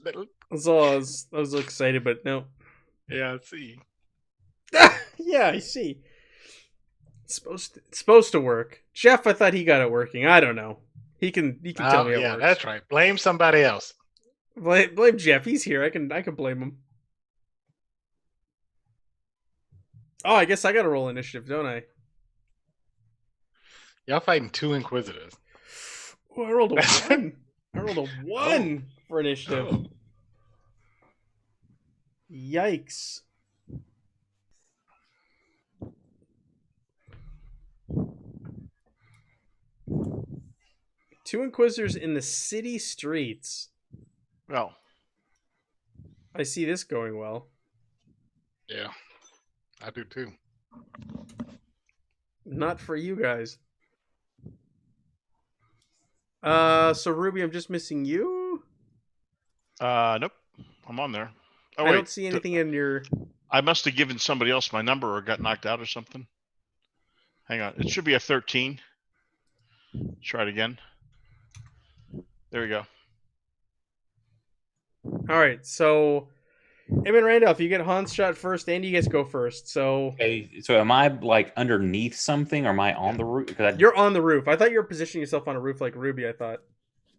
That's all I was excited, but no. Yeah, see. Yeah, I see. It's supposed to work. Jeff, I thought he got it working. I don't know. He can tell me it Yeah, works. that's right. Blame somebody else. Blame Jeff. He's here. I can blame him. Oh, I guess I got to roll initiative, don't I? Y'all fighting 2 Inquisitors. Oh, I rolled a 1. I rolled a 1 for initiative. Oh. Yikes. Two Inquisitors in the city streets. Well, I see this going well. Yeah, I do too. Not for you guys. So Ruby, I'm just missing you. nope, I'm on there. Oh, I wait, don't see anything in your. I must have given somebody else my number or got knocked out or something. Hang on, it should be a 13. Try it again. There we go. All right, so Eamon Randolph, you get Hans shot first, and you guys go first. So Okay, so am I like underneath something, or am I on the roof? Because you're on the roof. I thought you were positioning yourself on a roof like Ruby. I thought.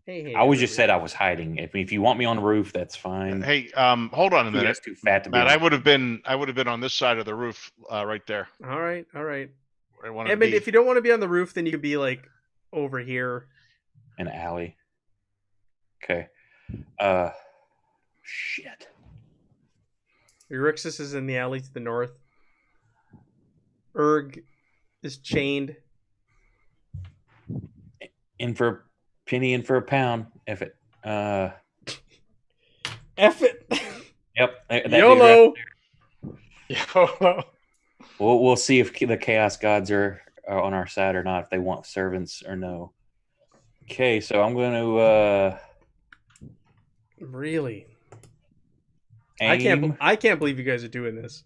Hey. I was just Ruby. said I was hiding. If you want me on the roof, that's fine. Hey, hold on a Ooh, minute, that's too fat to be. Matt. on- I would have been on this side of the roof, right there. All right. Where I wanted to Eamon, be. if you don't want to be on the roof, then you can be like over here. an alley. Okay. Shit. Eurixus is in the alley to the north. Erg is chained. In for a penny, in for a pound. F it. F it. Yep. that dude right- YOLO. Yeah. We'll see if the Chaos Gods are on our side or not. If they want servants or no. Okay, so I'm going to Really? aim. I can't believe you guys are doing this.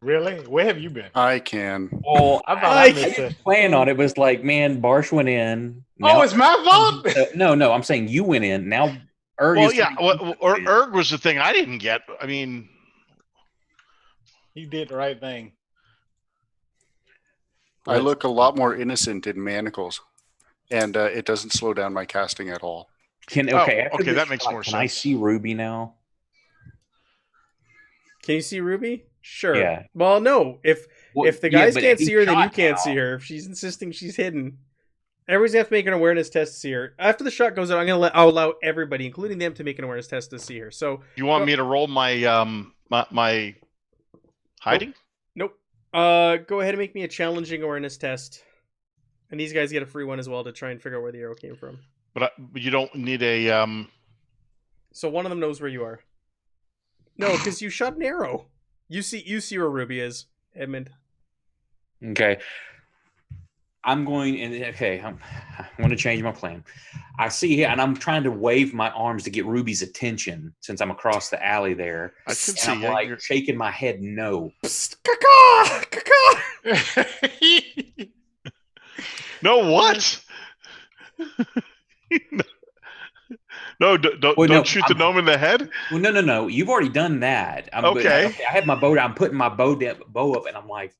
Really? Where have you been? I can. Well, I thought I I missed it. plan on it was like, man, Barsh went in. Oh, it's my fault. No, I'm saying you went in. Now Erg Well, is yeah. saying you went in. Erg was the thing I didn't get. I mean, He did the right thing. I look a lot more innocent in manacles, and it doesn't slow down my casting at all. Okay, after okay, this that makes shot, more can I sense. see Ruby now? Can you see Ruby? Sure. Yeah. Well, no. If the guys but can't he see her, then you shot can't now. see her. If she's insisting she's hidden, everybody's gonna have to make an awareness test to see her. After the shot goes out, I'll allow everybody, including them, to make an awareness test to see her. So You want me to roll my my hiding? Nope. Go ahead and make me a challenging awareness test, and these guys get a free one as well to try and figure out where the arrow came from. But you don't need a So one of them knows where you are. No, because you shot an arrow. You see where Ruby is, Edmund. Okay. I'm going to change my plan. I see here, and I'm trying to wave my arms to get Ruby's attention since I'm across the alley there. I can And see I'm you. like shaking my head no. Psst, caca, caca. No, what? No, don't Well, no, shoot the gnome in the head. Well, no. You've already done that. Okay. I have my bow. I'm putting my bow up, and I'm like,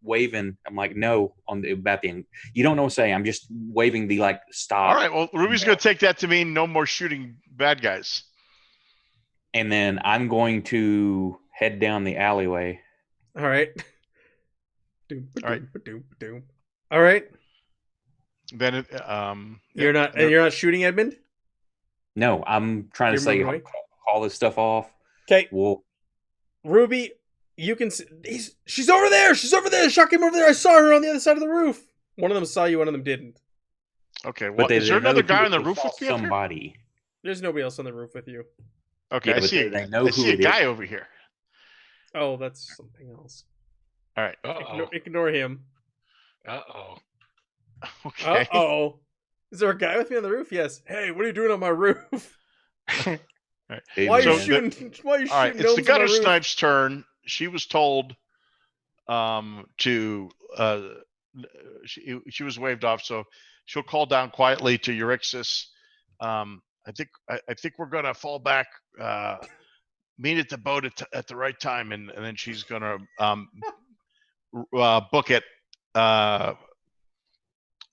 waving. I'm like, no, about the end. You don't know what I'm saying. I'm just waving the like stop. All right. Well, Ruby's going to take that to mean no more shooting bad guys. And then I'm going to head down the alleyway. All right. All right. All right. Then You're not shooting, Edmund? No, I'm trying to say call this stuff off. Okay. Well, Ruby, you can see she's over there. She's over there. Shot came over there. I saw her on the other side of the roof. One of them saw you. One of them didn't. Okay. Well, is there another guy on the roof with me? Somebody. There's nobody else on the roof with you. Okay. Yeah, I see a guy over here. Oh, that's something else. All right. Ignore him. Uh-oh. Okay. Uh-oh. Is there a guy with me on the roof? Yes. Hey, what are you doing on my roof? All right. Why are you So shooting? Why are you All right. shooting? It's the gnomes on my gutter roof? snipe's turn. She was told to she was waved off, so she'll call down quietly to Eurixus. I think we're gonna fall back, meet at the boat at the right time, and then she's gonna book it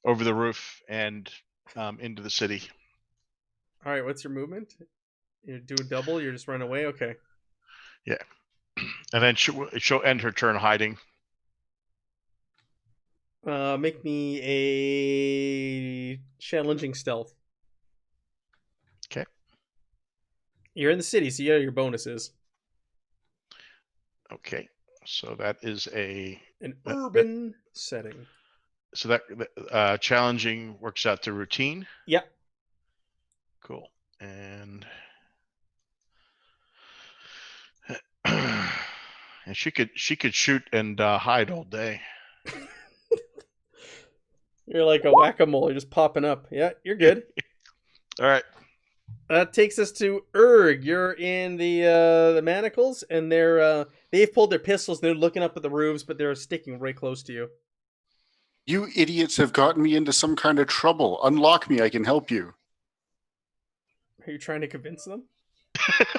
over the roof and into the city. All right, what's your movement? You do a double. You're just running away. Okay. Yeah, and then she'll end her turn hiding. Make me a challenging stealth. Okay. You're in the city, so you have your bonuses. Okay, so that is an urban setting. So that challenging works out to routine. Yep. Cool. And she could shoot and hide all day. You're like a whack-a-mole. You're just popping up. Yeah, you're good. All right. That takes us to Erg. You're in the manacles, and they've pulled their pistols. And they're looking up at the roofs, but they're sticking right close to you. You idiots have gotten me into some kind of trouble. Unlock me, I can help you. Are you trying to convince them?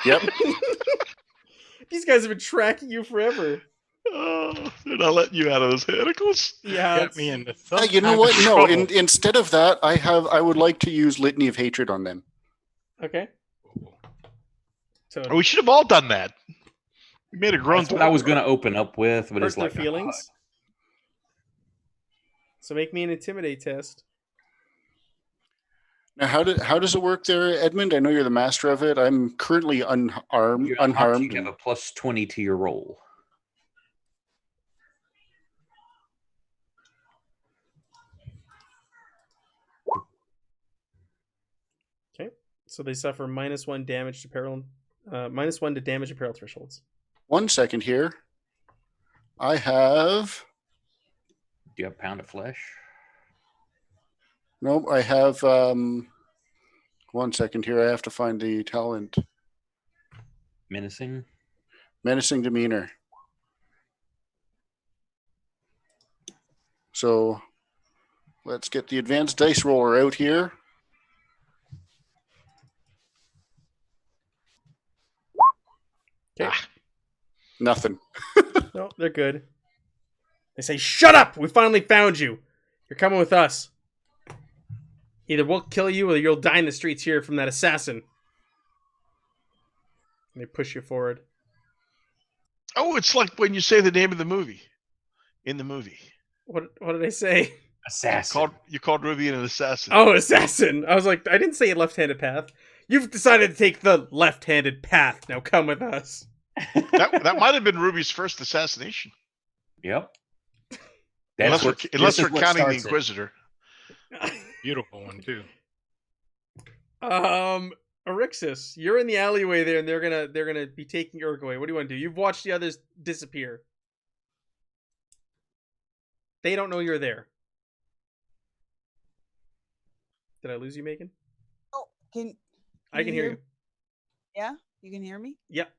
Yep. These guys have been tracking you forever. Oh, they're not letting you out of those manacles. Yeah, Got me into some You know kind what? of No, trouble. instead of that, I would like to use Litany of Hatred on them. Okay. So We should have all done that. We made a grown. That's what I was going to open up with, but hurt it's their like feelings. So make me an intimidate test. Now, how does it work there, Edmund? I know you're the master of it. I'm currently unharmed. You have a plus 20 to your roll. Okay. So they suffer -1 damage to peril, -1 to damage and peril thresholds. 1 second here. I have. Do you have pound of flesh? Nope, I have. 1 second here. I have to find the talent. Menacing. Menacing demeanor. So let's get the advanced dice roller out here. Okay. Nothing. No, they're good. They say, "Shut up! We finally found you. You're coming with us. Either we'll kill you or you'll die in the streets here from that assassin." And they push you forward. Oh, it's like when you say the name of the movie. In the movie. What did I say? Assassin. You called Ruby an assassin. Oh, assassin. I was like, I didn't say left-handed path. You've decided to take the left-handed path. Now come with us. That might have been Ruby's first assassination. Yep. Unless we're counting the starts it. Inquisitor. Beautiful one too. Erixis, you're in the alleyway there, and they're gonna be taking Urg away. What do you want to do? You've watched the others disappear. They don't know you're there. Did I lose you, Megan? Oh, I can hear you. Yeah, you can hear me. Yep.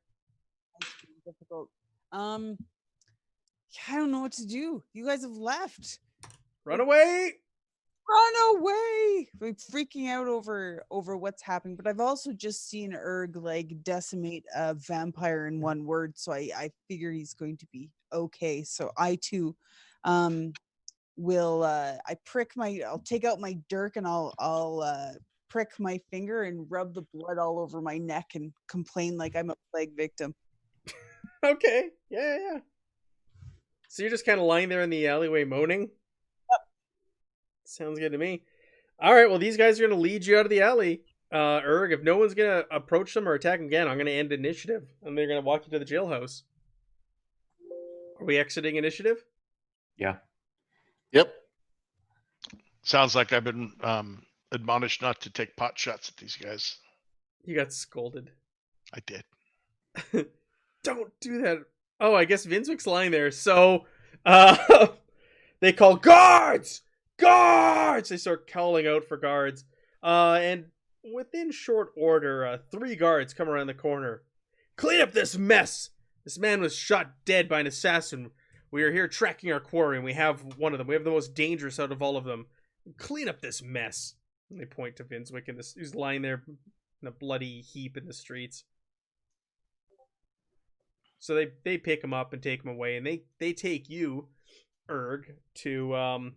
That's difficult. I don't know what to do. You guys have left. Run away! Run away! I'm freaking out over what's happening. But I've also just seen Urg like decimate a vampire in one word, so I figure he's going to be okay. So I too, will I'll take out my dirk and I'll prick my finger and rub the blood all over my neck and complain like I'm a plague victim. Okay. Yeah. So you're just kind of lying there in the alleyway moaning? Yep. Sounds good to me. All right, well, these guys are going to lead you out of the alley. Urg, if no one's going to approach them or attack them again, I'm going to end initiative. And they're going to walk you to the jailhouse. Are we exiting initiative? Yeah. Yep. Sounds like I've been admonished not to take pot shots at these guys. You got scolded. I did. Don't do that. Oh, I guess Vinswick's lying there. So, they call guards! Guards! They start calling out for guards. And within short order, 3 guards come around the corner. Clean up this mess! This man was shot dead by an assassin. We are here tracking our quarry, and we have one of them. We have the most dangerous out of all of them. Clean up this mess. And they point to Vinswick, who's lying there in a bloody heap in the streets. So they pick him up and take him away, and they take you, Urg, to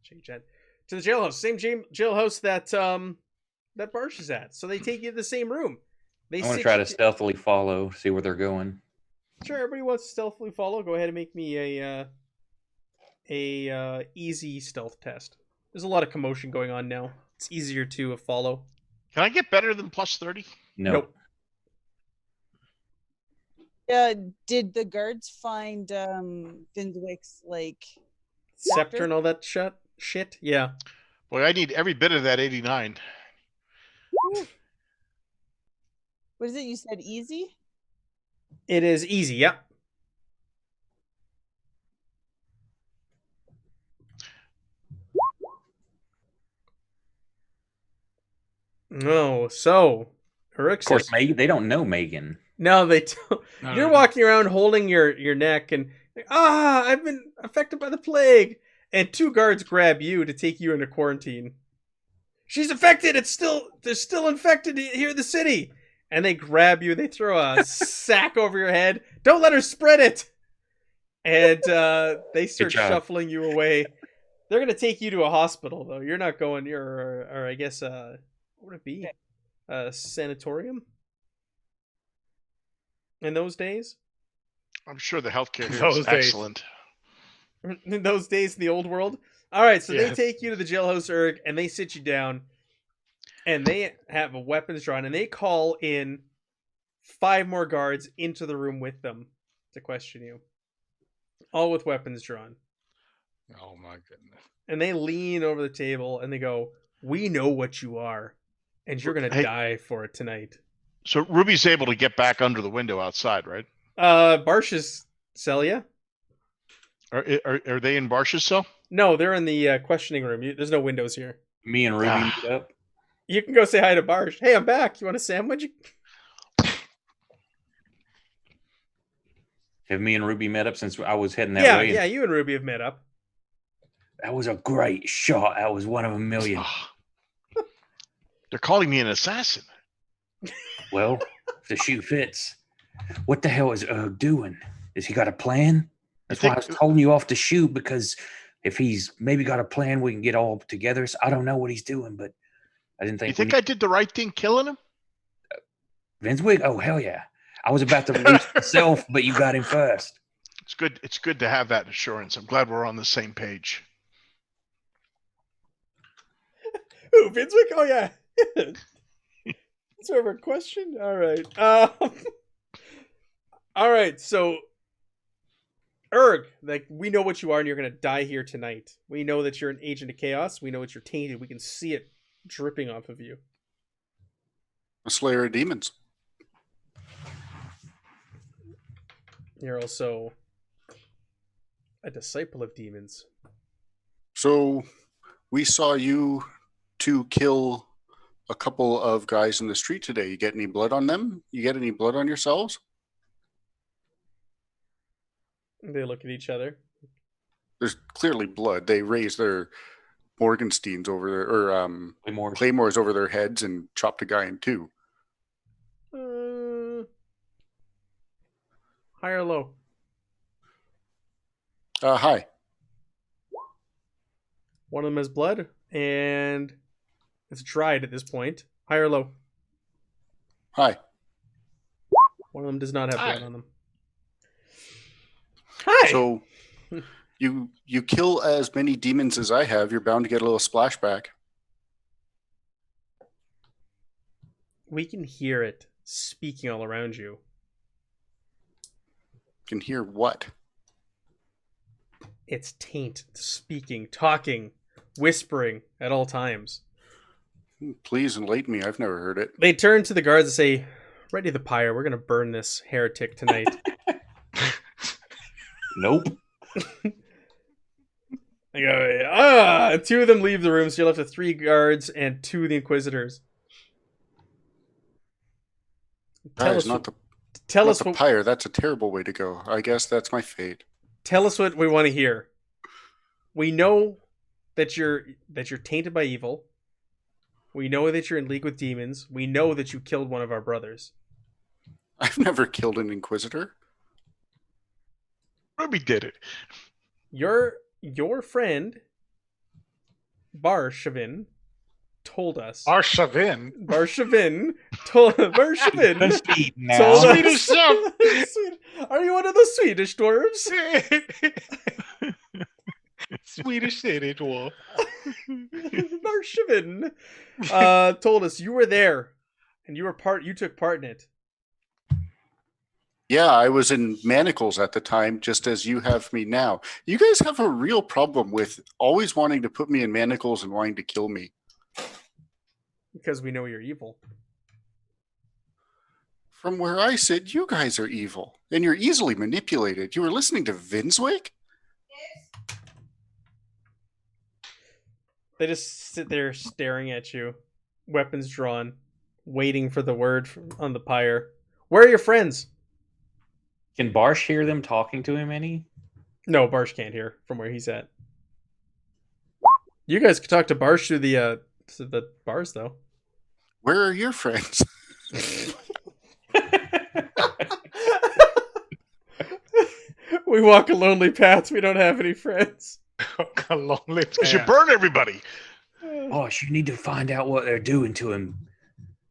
change that to the jailhouse, same jailhouse that Barsh is at. So they take you to the same room. I want to try to stealthily follow, see where they're going. Sure, everybody wants to stealthily follow. Go ahead and make me a easy stealth test. There's a lot of commotion going on now. It's easier to follow. Can I get better than plus 30? Nope. Did the guards find Vinswick's like scepter and all that shit? Yeah. Boy, I need every bit of that 89. What is it? You said easy? It is easy, yep. No, so Erixis. Of course, they don't know Megan. No, they don't. No, You're no. walking around holding your neck and I've been affected by the plague. And 2 guards grab you to take you into quarantine. She's affected. They're still infected here in the city. And they grab you. They throw a sack over your head. Don't let her spread it. And they start shuffling you away. They're gonna take you to a hospital though. You're not going. Or I guess what would it be? A sanatorium. In those days? I'm sure the healthcare here Those is days. excellent. In those days in the old world? Alright, so they Yes. take you to the jailhouse, Urg, and they sit you down. And they have weapons drawn, and they call in 5 more guards into the room with them to question you. All with weapons drawn. Oh my goodness. And they lean over the table and they go, "We know what you are, and you're gonna Hey. die for it tonight." So Ruby's able to get back under the window outside, right? Barsh's cell, yeah? Are they in Barsh's cell? No, they're in the questioning room. There's no windows here. Me and Ruby meet up. You can go say hi to Barsh. Hey, I'm back. You want a sandwich? Have me and Ruby met up since I was heading that Yeah, way? yeah, you and Ruby have met up. That was a great shot. That was one of a million. Oh. They're calling me an assassin. Well, if the shoe fits, what the hell is doing? Has he got a plan? That's why I was holding you off the shoot, because if he's maybe got a plan, we can get all together. So I don't know what he's doing, but I didn't think. You think I did the right thing killing him? Vinswig? Oh, hell yeah. I was about to release myself, but you got him first. It's good. It's good to have that assurance. I'm glad we're on the same page. Who, Vinswick? Oh, yeah. That's our question? All right. All right, so Erg, like, we know what you are, and you're going to die here tonight. We know that you're an agent of chaos. We know that you're tainted. We can see it dripping off of you. A slayer of demons. You're also a disciple of demons. So we saw you two kill a couple of guys in the street today. You get any blood on them? You get any blood on yourselves? They look at each other. There's clearly blood. They raise their Morgensteins over their, or claymores over their heads and chopped a guy in two. High or low? Hi. One of them has blood, and it's dried at this point. High or low? Hi. One of them does not have Hi. blood on them. Hi! So you kill as many demons as I have, you're bound to get a little splashback. We can hear it speaking all around you. Can hear what? It's taint speaking, talking, whispering at all times. Please enlighten me. I've never heard it. They turn to the guards and say, "Ready the pyre. We're going to burn this heretic tonight." Nope. They go, two of them leave the room, so you're left with 3 guards and 2 of the Inquisitors. Guys, not the pyre. That's a terrible way to go. I guess that's my fate. Tell us what we want to hear. We know that you're tainted by evil. We know that you're in league with demons. We know that you killed one of our brothers. I've never killed an Inquisitor. Ruby did it. Your friend Barshavin told us. Arshavin. Barshavin told Barshavin Now. told us. Swedish chef. Are you one of those Swedish dwarves? Swedish city dwarf. Barshavin told us you were there, and you took part in it. Yeah, I was in manacles at the time, just as you have me now. You guys have a real problem with always wanting to put me in manacles and wanting to kill me. Because we know you're evil. From where I sit, you guys are evil, and you're easily manipulated. You were listening to Vinswick? They just sit there staring at you, weapons drawn, waiting for the word on the pyre. Where are your friends? Can Barsh hear them talking to him any? No, Barsh can't hear from where he's at. You guys could talk to Barsh through the bars, though. Where are your friends? We walk a lonely path. We don't have any friends. A lonely We should burn everybody. Barsh, you need to find out what they're doing to him.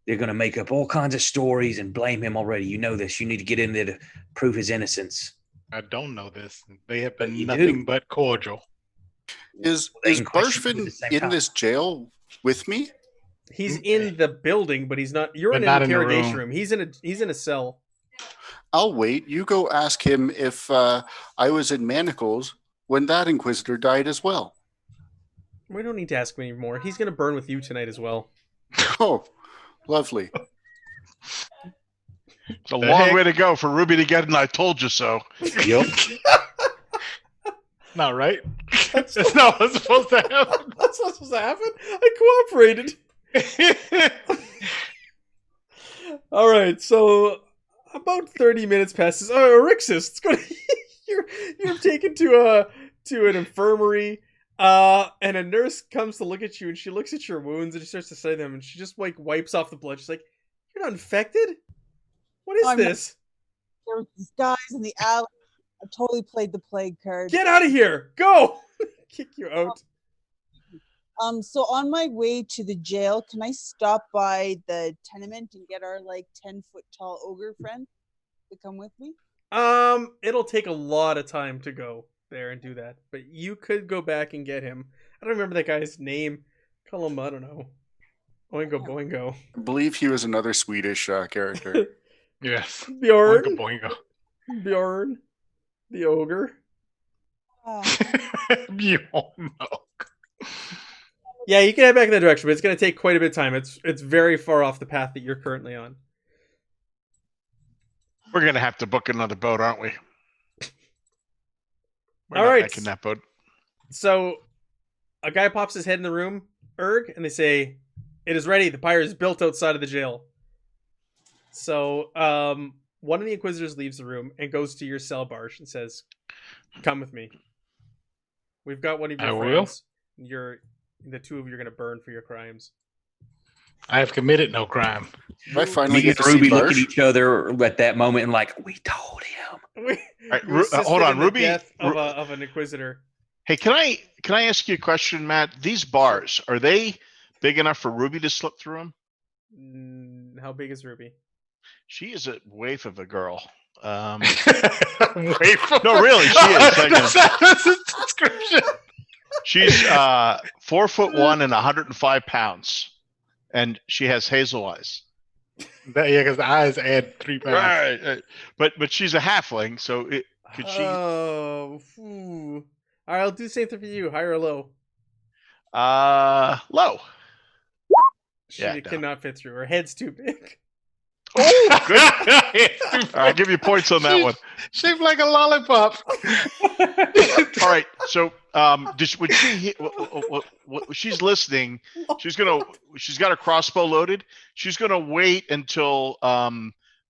They're going to make up all kinds of stories and blame him already. You know this. You need to get in there to prove his innocence. I don't know this. They have been You nothing do. but cordial. Is They can question you at Barshvin the same in time. this jail with me? He's in the building, but he's not. You're But in not an in the interrogation room. room. He's in a cell. I'll wait. You go ask him if I was in manacles when that Inquisitor died as well. We don't need to ask him anymore. He's going to burn with you tonight as well. Oh, lovely. It's a The long heck? way to go for Ruby to get an "I told you so." Yep. Not right. That's not what's supposed to happen. That's not supposed to happen. I cooperated. All right, so About 30 minutes passes. Oh, Erixus, it's going. You're taken to an infirmary. And a nurse comes to look at you, and she looks at your wounds, and she starts to study them, and she just like wipes off the blood. She's like, "You're not infected. What is I'm this? There was these guys in the alley. I totally played the plague card. Get out of here! Go!" Kick you out. So on my way to the jail, can I stop by the tenement and get our like 10-foot tall ogre friend to come with me? It'll take a lot of time to go there and do that, but you could go back and get him. I don't remember that guy's name. Call him, I don't know, Oingo Boingo. I believe he was another Swedish character. Yes. Bjorn. Boingo, Bjorn, the ogre. boingo. Bjorn. Yeah, you can head back in that direction, but it's going to take quite a bit of time. It's very far off the path that you're currently on. We're gonna have to book another boat, aren't we? We're All not right. making that boat. So, a guy pops his head in the room, Erg, and they say, "It is ready. The pyre is built outside of the jail." So, one of the Inquisitors leaves the room and goes to your cell, Barsh, and says, "Come with me. We've got one of your I will. friends. The two of you are going to burn for your crimes." I have committed no crime. I finally Me get and to see Ruby look at Barsh. each other at that moment and like, we told him. right, You assisted hold on, in the Ruby- death of an Inquisitor. Hey, can I ask you a question, Matt? These bars, are they big enough for Ruby to slip through them? How big is Ruby? She is a waif of a girl. Wait for No, really, she is. Hang on. That's a description. She's 4'1" and 105 pounds, and she has hazel eyes. Yeah, because the eyes add 3 pounds. Right, but she's a halfling, so could she? Oh, all right, I'll do the same thing for you. High or low? Low. She Yeah, no. cannot fit through. Her head's too big. Oh, good. I'll give you points on that one. Shaped like a lollipop. All right. So, would she? She's listening. She's got her crossbow loaded. She's gonna wait until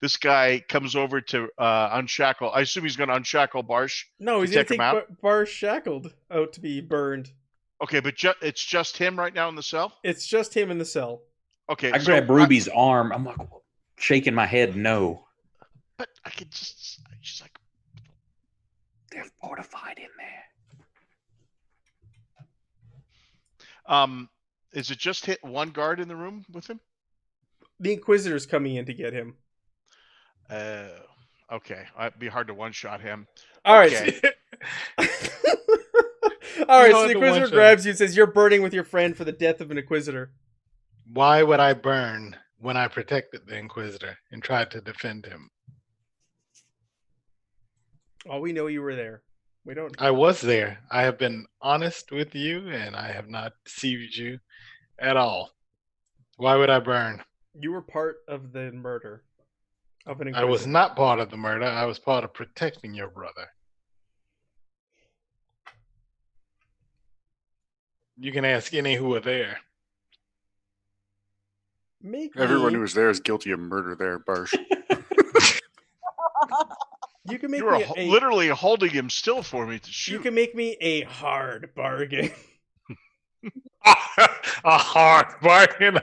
this guy comes over to unshackle. I assume he's gonna unshackle Barsh. No, he's To going take to him take out? Barsh shackled out to be burned. Okay, but it's just him right now in the cell. It's just him in the cell. Okay, I so grab Ruby's arm. I'm like shaking my head. No, but I could just. She's like, they're fortified in there. Is it just hit one guard in the room with him? The Inquisitor's coming in to get him. Okay. It'd be hard to one-shot him. All right. Okay. All right, You so know the the Inquisitor one-shot. grabs you and says, "You're burning with your friend for the death of an Inquisitor." Why would I burn when I protected the Inquisitor and tried to defend him? All we know, you were there. We don't. I was there. I have been honest with you, and I have not deceived you at all. Why would I burn? You were part of the murder of an I Inquisitor. was not part of the murder. I was part of protecting your brother. You can ask any who were there. Everyone me, who was there is guilty of murder there, Barsh. You can make You were me a, literally holding him still for me to shoot. You can make me a hard bargain. A hard bargain.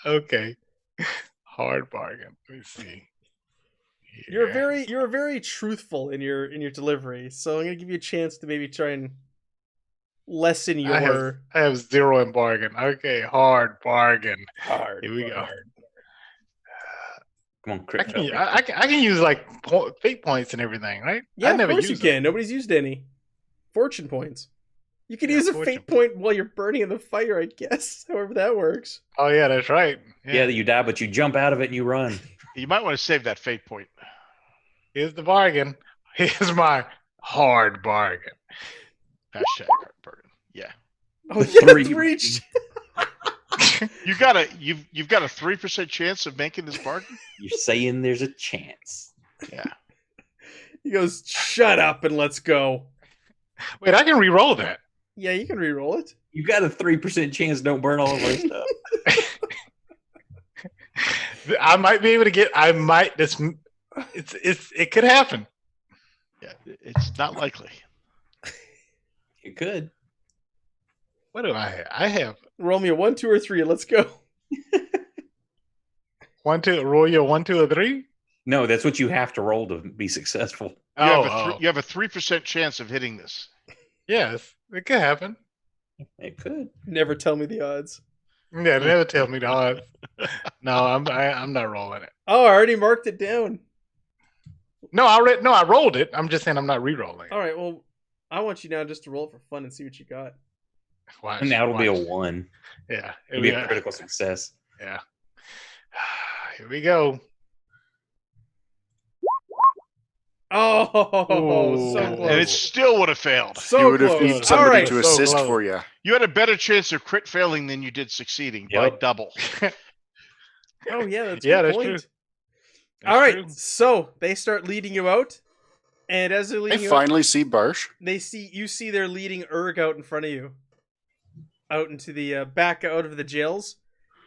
Okay. Hard bargain. Let me see. You're Here. very truthful in your delivery, so I'm gonna give you a chance to maybe try and lessen your I have 0 in bargain. Okay, hard bargain. hard. Here we go. bargain. Come on, I crit. can use like fate points and everything, right? Yeah, I never of course you use them. can. Nobody's used any fortune points. You can Yeah, use a fortune fate point while you're burning in the fire, I guess. However that works. Oh yeah, that's right. Yeah, you die, but you jump out of it and you run. You might want to save that fate point. Here's the bargain. Here's my hard bargain. Hashtag hard bargain. Yeah. Oh yeah, Three. it's reached. You've got a 3% chance of making this bargain. You're saying there's a chance. Yeah. He goes, "Shut up and let's go." Wait, I can re-roll that. Yeah, you can re-roll it. You got a 3% chance. Don't burn all of our stuff. I might be able to get. I might. It could happen. Yeah, it's not likely. You could. What do I have? I have Roll me a 1, 2, or 3. Let's go. 1, 2. Roll you a 1, 2, or 3. No, that's what you have to roll to be successful. You have a 3% chance of hitting this. Yes, it could happen. It could. Never tell me the odds. Yeah, never tell me the odds. No, I'm not rolling it. Oh, I already marked it down. No, I rolled it. I'm just saying I'm not re-rolling. All right, well, I want you now just to roll it for fun and see what you got. Watch, And now it'll be a watch. 1. Yeah, It'll be a critical success. Yeah. Here we go. Oh, Ooh. so And close. it still would have failed. So You would have close. need All somebody right. to So assist close. for you. You had a better chance of crit failing than you did succeeding by Yep. double. Oh, yeah, that's a Yeah, good that's point. true. All right, true. so they start leading you out, and as they're I leading you out, finally see Barsh. you see they're leading Erg out in front of you, out into the back out of the jails,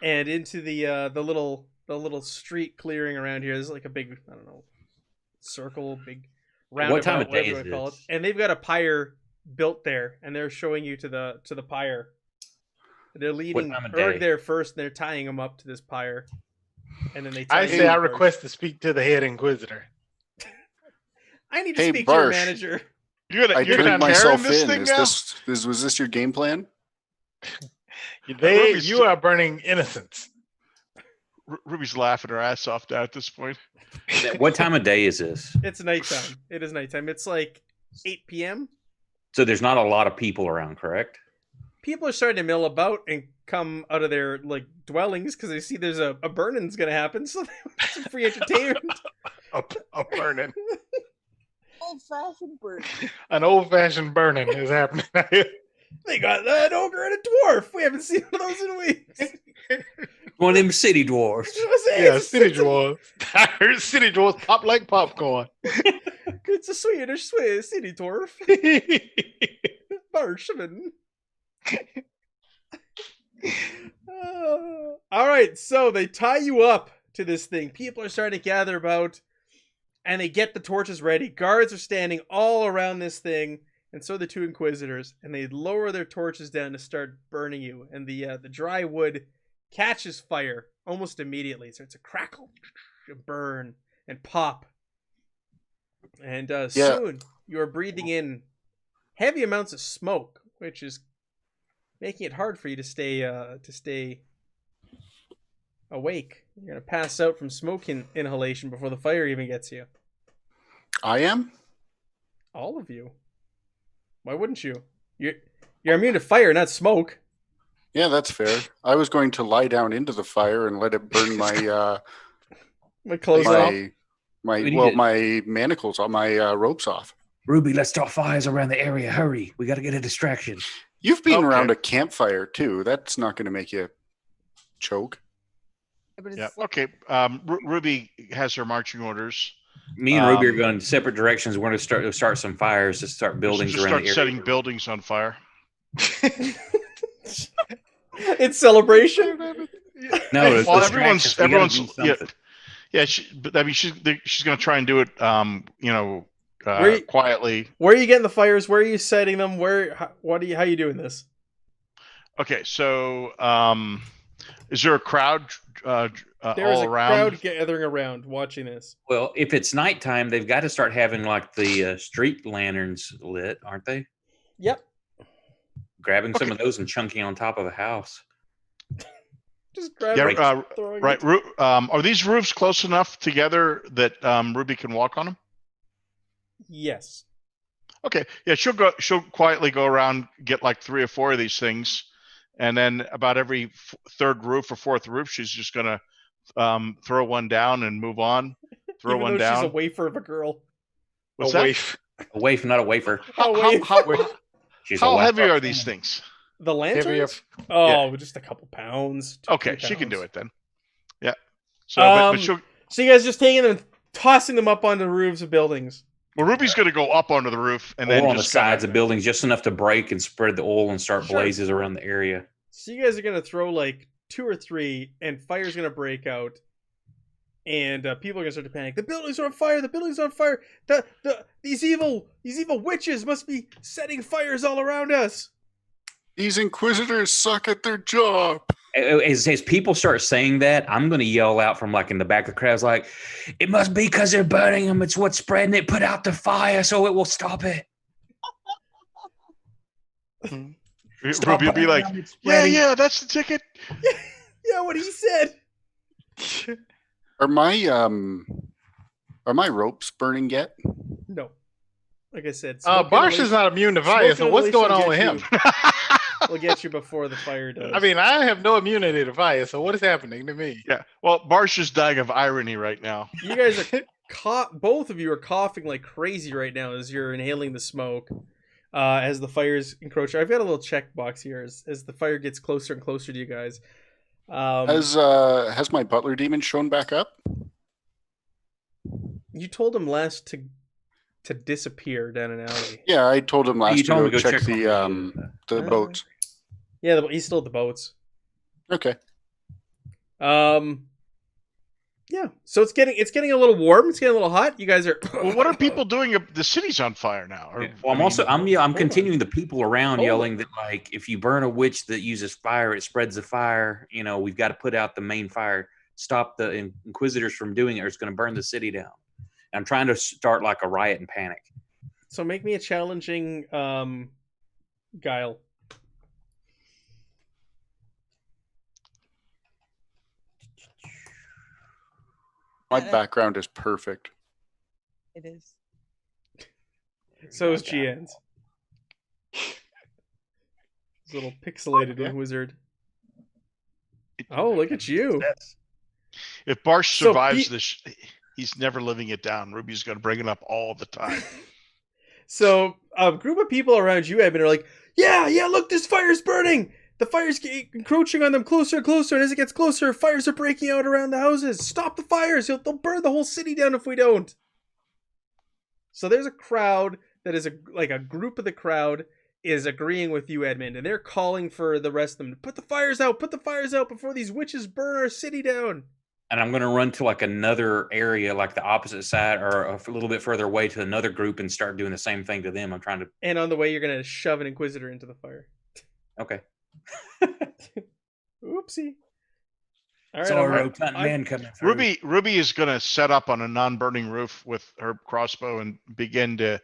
and into the little street clearing around here. There's like a big, I don't know, circle, big roundabout, What time of whatever day you is wanna call it. this? And they've got a pyre built there, and they're showing you to the pyre. They're leading time of Erg day? there first, and they're tying him up to this pyre, and then they. tie I you say I first. request to speak to the head inquisitor. I need to Hey, speak to your Barsh. manager. You're I gonna turned carry myself this in. thing Is now? was this your game plan? Ruby's- You are burning innocence. Ruby's laughing her ass off now at this point. What time of day is this? It's nighttime. It is nighttime. It's like 8 p.m. So there's not a lot of people around, correct? People are starting to mill about and come out of their like dwellings because they see there's a burning's gonna happen, so they want some free entertainment. A burning. Old-fashioned bird. An old-fashioned burning is happening. They got an ogre and a dwarf. We haven't seen one of those in weeks. One of them city dwarfs. Yeah, city dwarves. I heard city dwarves pop like popcorn. It's a Swedish city dwarf. Barshaman. All right, so they tie you up to this thing. People are starting to gather about, and they get the torches ready. Guards are standing all around this thing, and so the two inquisitors. And they lower their torches down to start burning you. And the dry wood catches fire almost immediately. It starts to crackle, and burn, and pop. And soon you are breathing in heavy amounts of smoke, which is making it hard for you to stay awake. You're gonna pass out from smoke inhalation before the fire even gets you. I am? All of you. Why wouldn't you? You're immune to fire, not smoke. Yeah, that's fair. I was going to lie down into the fire and let it burn my My clothes off. my manacles on my ropes off. Ruby, let's start fires around the area. Hurry. We got to get a distraction. You've been Okay. around a campfire too. That's not going to make you choke. But Yeah. it's Okay. Ruby has her marching orders. Me and Ruby are going in separate directions. We're going to start some fires to start buildings Just around start the area. setting buildings on fire. It's celebration. No, it's Well, distractions. We gotta do yeah, something. yeah. But I mean, she's going to try and do it. Where you- Quietly. Where are you getting the fires? Where are you setting them? How are you doing this? Okay. So, is there a crowd There is all a around? crowd gathering around watching this. Well, if it's nighttime, they've got to start having like the street lanterns lit, aren't they? Yep. Grabbing some of those and chunking on top of a house. Just grab Yeah. it, throwing Right. it. Are these roofs close enough together that Ruby can walk on them? Yes. Okay. Yeah. She'll quietly go around, get like 3 or 4 of these things, and then about every third roof or fourth roof, she's just gonna throw one down and move on. Throw Even one though down. she's a wafer of a girl. What's a that? waif. A waif, not a wafer. How, A how, wafer. how, She's how a heavy laptop. are these things? The Heavier. lanterns? Oh, just a couple pounds. 2, Okay, 3 she can do pounds. it then. Yeah. So, but she'll. So you guys just taking them, tossing them up onto the roofs of buildings. Well, Ruby's going to go up onto the roof and Or then on the just sides of buildings, just enough to break and spread the oil and start Sure. blazes around the area. So you guys are gonna throw like 2 or 3, and fire's gonna break out. And people are gonna start to panic. The buildings are on fire. The buildings are on fire. These evil witches must be setting fires all around us. These inquisitors suck at their job. As people start saying that, I'm going to yell out from like in the back of the crowd, like, it must be because they're burning them. It's what's spreading it. Put out the fire so it will stop it. Ruby will be like, yeah, that's the ticket. Yeah, what he said. Are my ropes burning yet? No. Like I said, Barsh is not immune to fire, so what's going on with him? We'll get you before the fire does. I mean, I have no immunity to fire, so what is happening to me? Yeah. Well, Barsh is dying of irony right now. You guys are both of you are coughing like crazy right now as you're inhaling the smoke. As the fire's encroaching. I've got a little checkbox here as the fire gets closer and closer to you guys. Has my butler demon shown back up? You told him last to disappear down an alley. Yeah, I told him last You told to him go to check the boats. Yeah, he's still at the boats. Okay. Yeah. So it's getting a little warm. It's getting a little hot. You guys are. Well, what are people doing? The city's on fire now. Or, Yeah. Well, I'm continuing the people around Hold yelling on. that, like, if you burn a witch that uses fire, it spreads the fire. You know, we've got to put out the main fire, stop the inquisitors from doing it, or it's going to burn the city down. I'm trying to start like a riot and panic. So make me a challenging guile. My background is perfect. It is. So is GN's. This little pixelated wizard. Oh, look at you. If Barsh So survives this, he's never living it down. Ruby's going to bring it up all the time. So a group of people around you, Edmund, are like, yeah, look, this fire's burning. The fire's encroaching on them closer and closer, and as it gets closer, fires are breaking out around the houses. Stop the fires. They'll burn the whole city down if we don't. So there's a crowd that is a group of the crowd is agreeing with you, Edmund, and they're calling for the rest of them to put the fires out before these witches burn our city down. And I'm going to run to like another area, like the opposite side or a little bit further away to another group and start doing the same thing to them. I'm trying to. And on the way, you're going to shove an inquisitor into the fire. Okay. Oopsie. All right, So a rotund man coming through. Ruby is going to set up on a non-burning roof with her crossbow and begin to.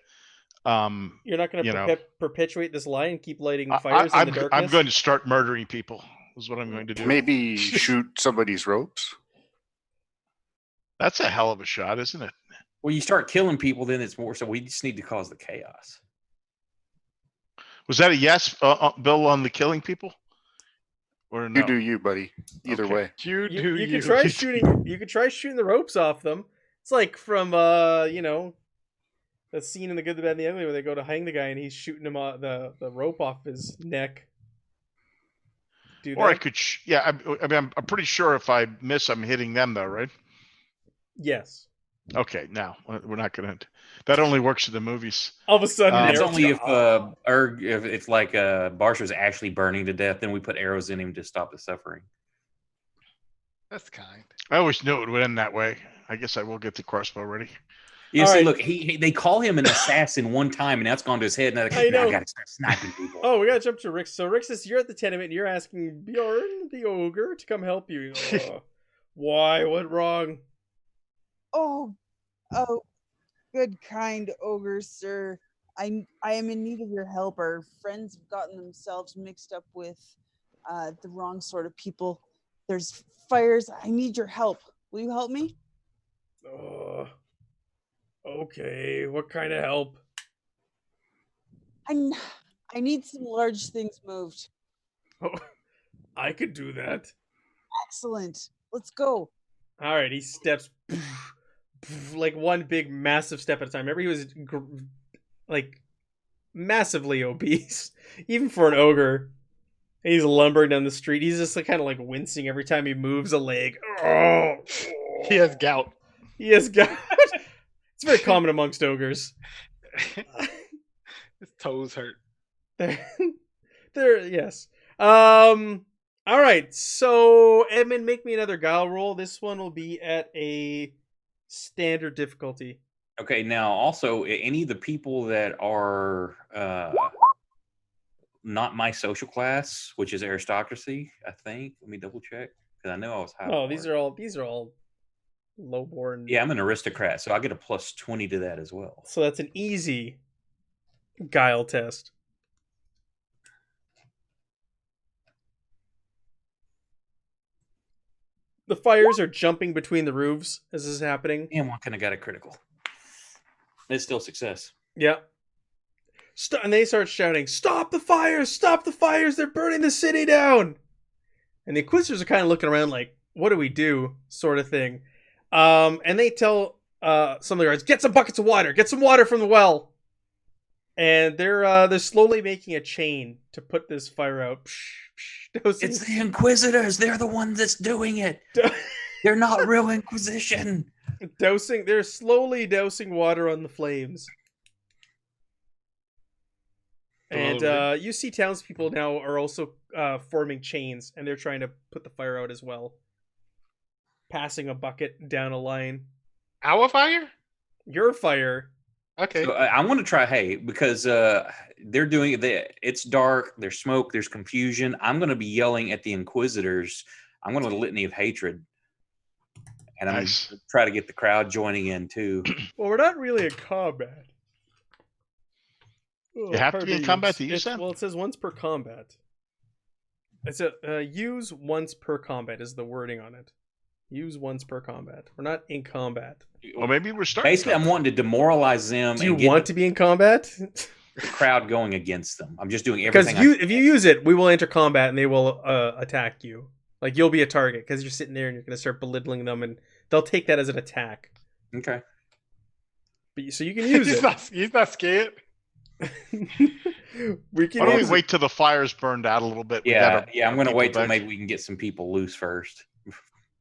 You're not going to perpetuate this lie and keep lighting I- fires in I'm, the darkness? I'm going to start murdering people. Is what I'm going to do. Maybe shoot somebody's ropes. That's a hell of a shot, isn't it? Well, you start killing people, then it's more. So we just need to cause the chaos. Was that a yes, Bill, on the killing people? Or no? You do you, buddy. Either Okay. way. You can try shooting. You could try shooting the ropes off them. It's like from that scene in The Good, the Bad, and the Ugly where they go to hang the guy and he's shooting him the rope off his neck. Do Or I that? could, I'm pretty sure if I miss, I'm hitting them though, right? Yes. Okay, now we're not gonna. That only works in the movies. All of a sudden, That's That's arrows- only if it's like Barsh was actually burning to death, then we put arrows in him to stop the suffering. That's kind. I always knew it would end that way. I guess I will get the crossbow ready. You All see, right. look, they call him an assassin one time, and that's gone to his head. And I know. I gotta start sniping people. Oh, we gotta jump to Rix. So Rixus, you're at the tenement and you're asking Bjorn, the ogre, to come help you. Why? What wrong? Oh, good kind ogre, sir. I am in need of your help. Our friends have gotten themselves mixed up with the wrong sort of people. There's fires. I need your help. Will you help me? Okay. What kind of help? I need some large things moved. Oh, I could do that. Excellent. Let's go. All right, he steps like one big massive step at a time. Remember, he was like massively obese, even for an ogre. He's lumbering down the street. He's just kind of like wincing every time he moves a leg. Oh, He has gout. he has got. It's very common amongst ogres. His toes hurt. There, yes. All right, so Edmund, make me another guile roll. This one will be at a standard difficulty. Okay, now also any of the people that are not my social class, which is aristocracy, I think. Let me double check because I know I was high. Oh, these are all lowborn. Yeah, I'm an aristocrat, so I get a plus 20 to that as well. So that's an easy guile test. The fires are jumping between the roofs as this is happening. Damn, why couldn't I got a critical? It's still success. Yeah. And they start shouting, "Stop the fires! Stop the fires! They're burning the city down!" And the Inquisitors are kind of looking around like, "What do we do?" sort of thing. And they tell some of the guards, "Get some buckets of water! Get some water from the well!" And they're slowly making a chain to put this fire out. It's the Inquisitors. They're the ones that's doing it. They're not real Inquisition. They're slowly dousing water on the flames. And you see townspeople now are also forming chains, and they're trying to put the fire out as well. Passing a bucket down a line. Our fire? Your fire. Okay. So I want to try, because they're doing it. It's dark. There's smoke. There's confusion. I'm going to be yelling at the Inquisitors. I'm going to litany of hatred. And I'm going to try to get the crowd joining in, too. Well, we're not really in combat. You have to be in combat to use that? Well, it says once per combat. It's use once per combat is the wording on it. Use once per combat. We're not in combat. Well, maybe we're starting. Basically, I'm wanting to demoralize them. Do you want to be in combat? The crowd going against them. I'm just doing everything. Because if you use it, we will enter combat and they will attack you. Like, you'll be a target because you're sitting there and you're going to start belittling them, and they'll take that as an attack. Okay. But, so you can use it. He's not scared. We can. Why don't we wait till the fire's burned out a little bit? Yeah, I'm going to wait till maybe we can get some people loose first.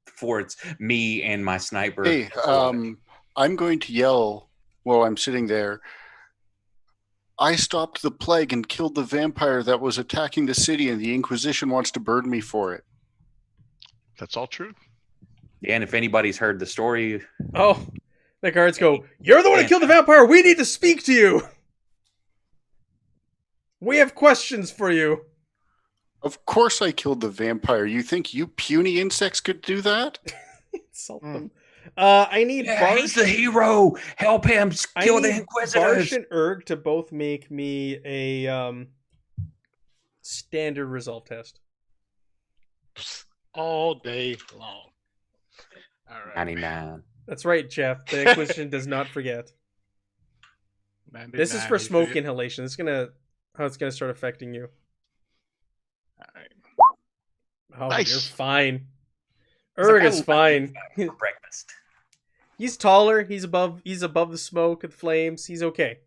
Before it's me and my sniper. Hey, I'm going to yell while I'm sitting there. I stopped the plague and killed the vampire that was attacking the city, and the Inquisition wants to burn me for it. That's all true. Yeah, and if anybody's heard the story... Oh, the guards go, "You're the one who killed the vampire! We need to speak to you! We have questions for you!" Of course I killed the vampire. You think you puny insects could do that? Insult them. I need Barsh. He's the hero. Help him kill the Inquisitors. Barsh and Erg to both make me a standard resolve test. All day long. All right. 99. That's right, Jeff. The Inquisition does not forget. 99, This is for smoke inhalation. This is how it's gonna start affecting you. All right. Oh, Nice. You're fine. Erg is fine. For breakfast. He's taller. He's above the smoke and flames. He's okay.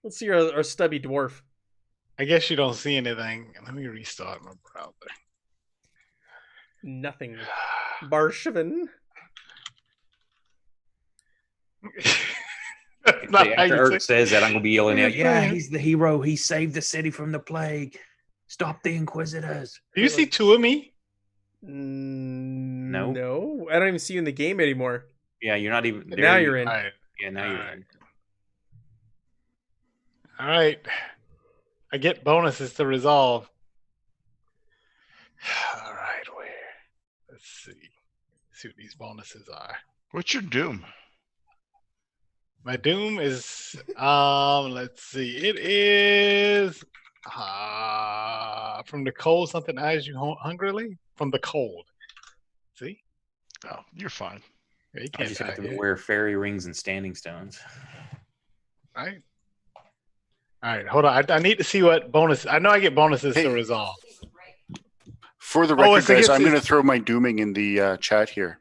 Let's see our stubby dwarf. I guess you don't see anything. Let me restart my browser. Nothing. Barshavan. That's not how After you Erk say- says that, I'm going to be yelling out, Yeah. he's the hero. He saved the city from the plague. Stop the Inquisitors. Do you see two of me? No. No. No. I don't even see you in the game anymore. Yeah, you're not even... Now you're in. All right. Yeah, now you're in. All right. I get bonuses to resolve. All right, where? Let's see. See what these bonuses are. What's your doom? My doom is let's see. It is from the cold something eyes you hungrily. From the cold. See? Oh, you're fine. Yeah, you I can't just have die to here. wear fairy rings and standing stones. All right, hold on. I need to see what bonus. I know I get bonuses Hey. to resolve. For the Oh, record, it's guys, against I'm his- going to throw my dooming in the chat here.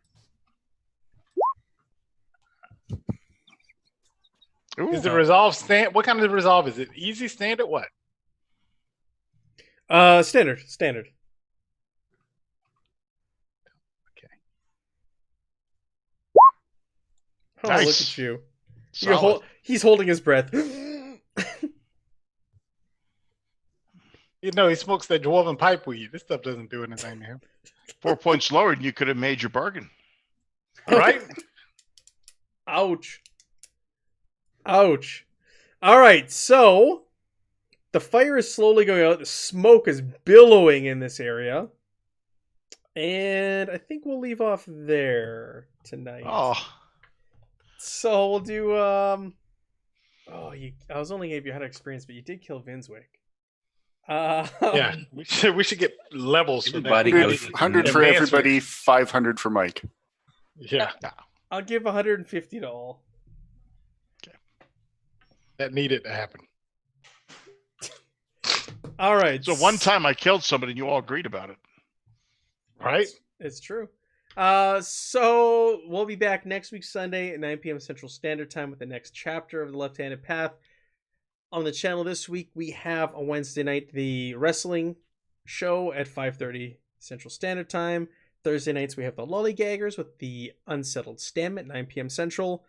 Ooh, Is the resolve stand? What kind of resolve is it? Easy, standard, what? Standard. Okay. Oh, Nice. look at you. solid. He's holding his breath. You know, he smokes that dwarven pipe weed. This stuff doesn't do anything to him. 4 points lower, and you could have made your bargain. Right? Ouch. Ouch. All right, so the fire is slowly going out. The smoke is billowing in this area. And I think we'll leave off there tonight. Oh, So we'll do I was only gave you 100 experience, but you did kill Vinswick. Yeah. We should get levels for Everybody that. goes- 100 for Advancement. everybody, 500 for Mike. Yeah. I'll give 150 to all. That needed to happen. All right. so one time I killed somebody, and you all agreed about it. Right? It's true. So we'll be back next week, Sunday at 9 p.m. Central Standard Time with the next chapter of The Left-Handed Path. On the channel this week, we have on Wednesday night the wrestling show at 5:30 Central Standard Time. Thursday nights, we have the Lollygaggers with the Unsettled Stem at 9 p.m. Central.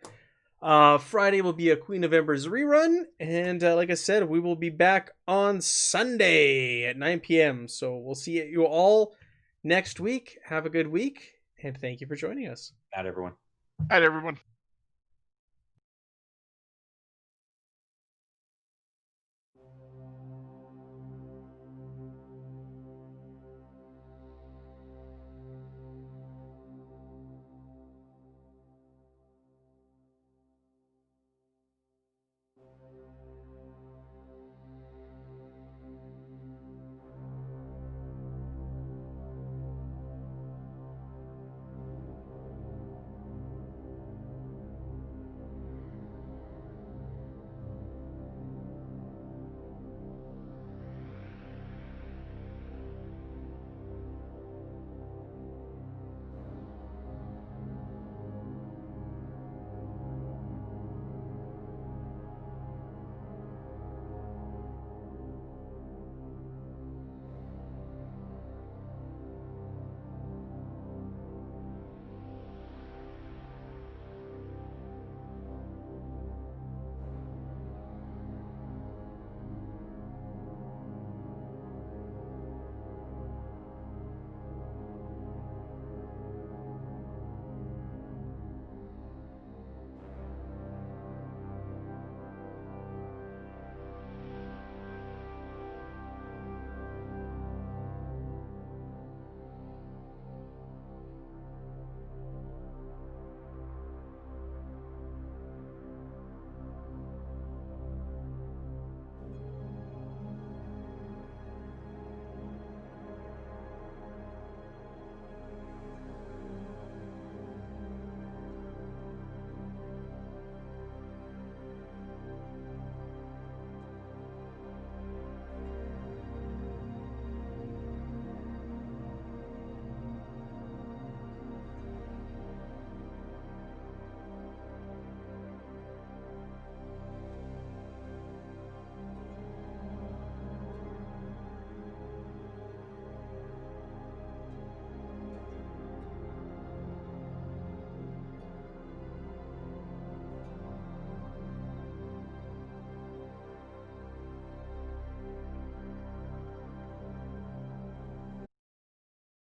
Friday will be a Queen of Embers rerun. And like I said, we will be back on Sunday at 9 p.m. So we'll see you all next week. Have a good week. And thank you for joining us. Not everyone. All right, everyone.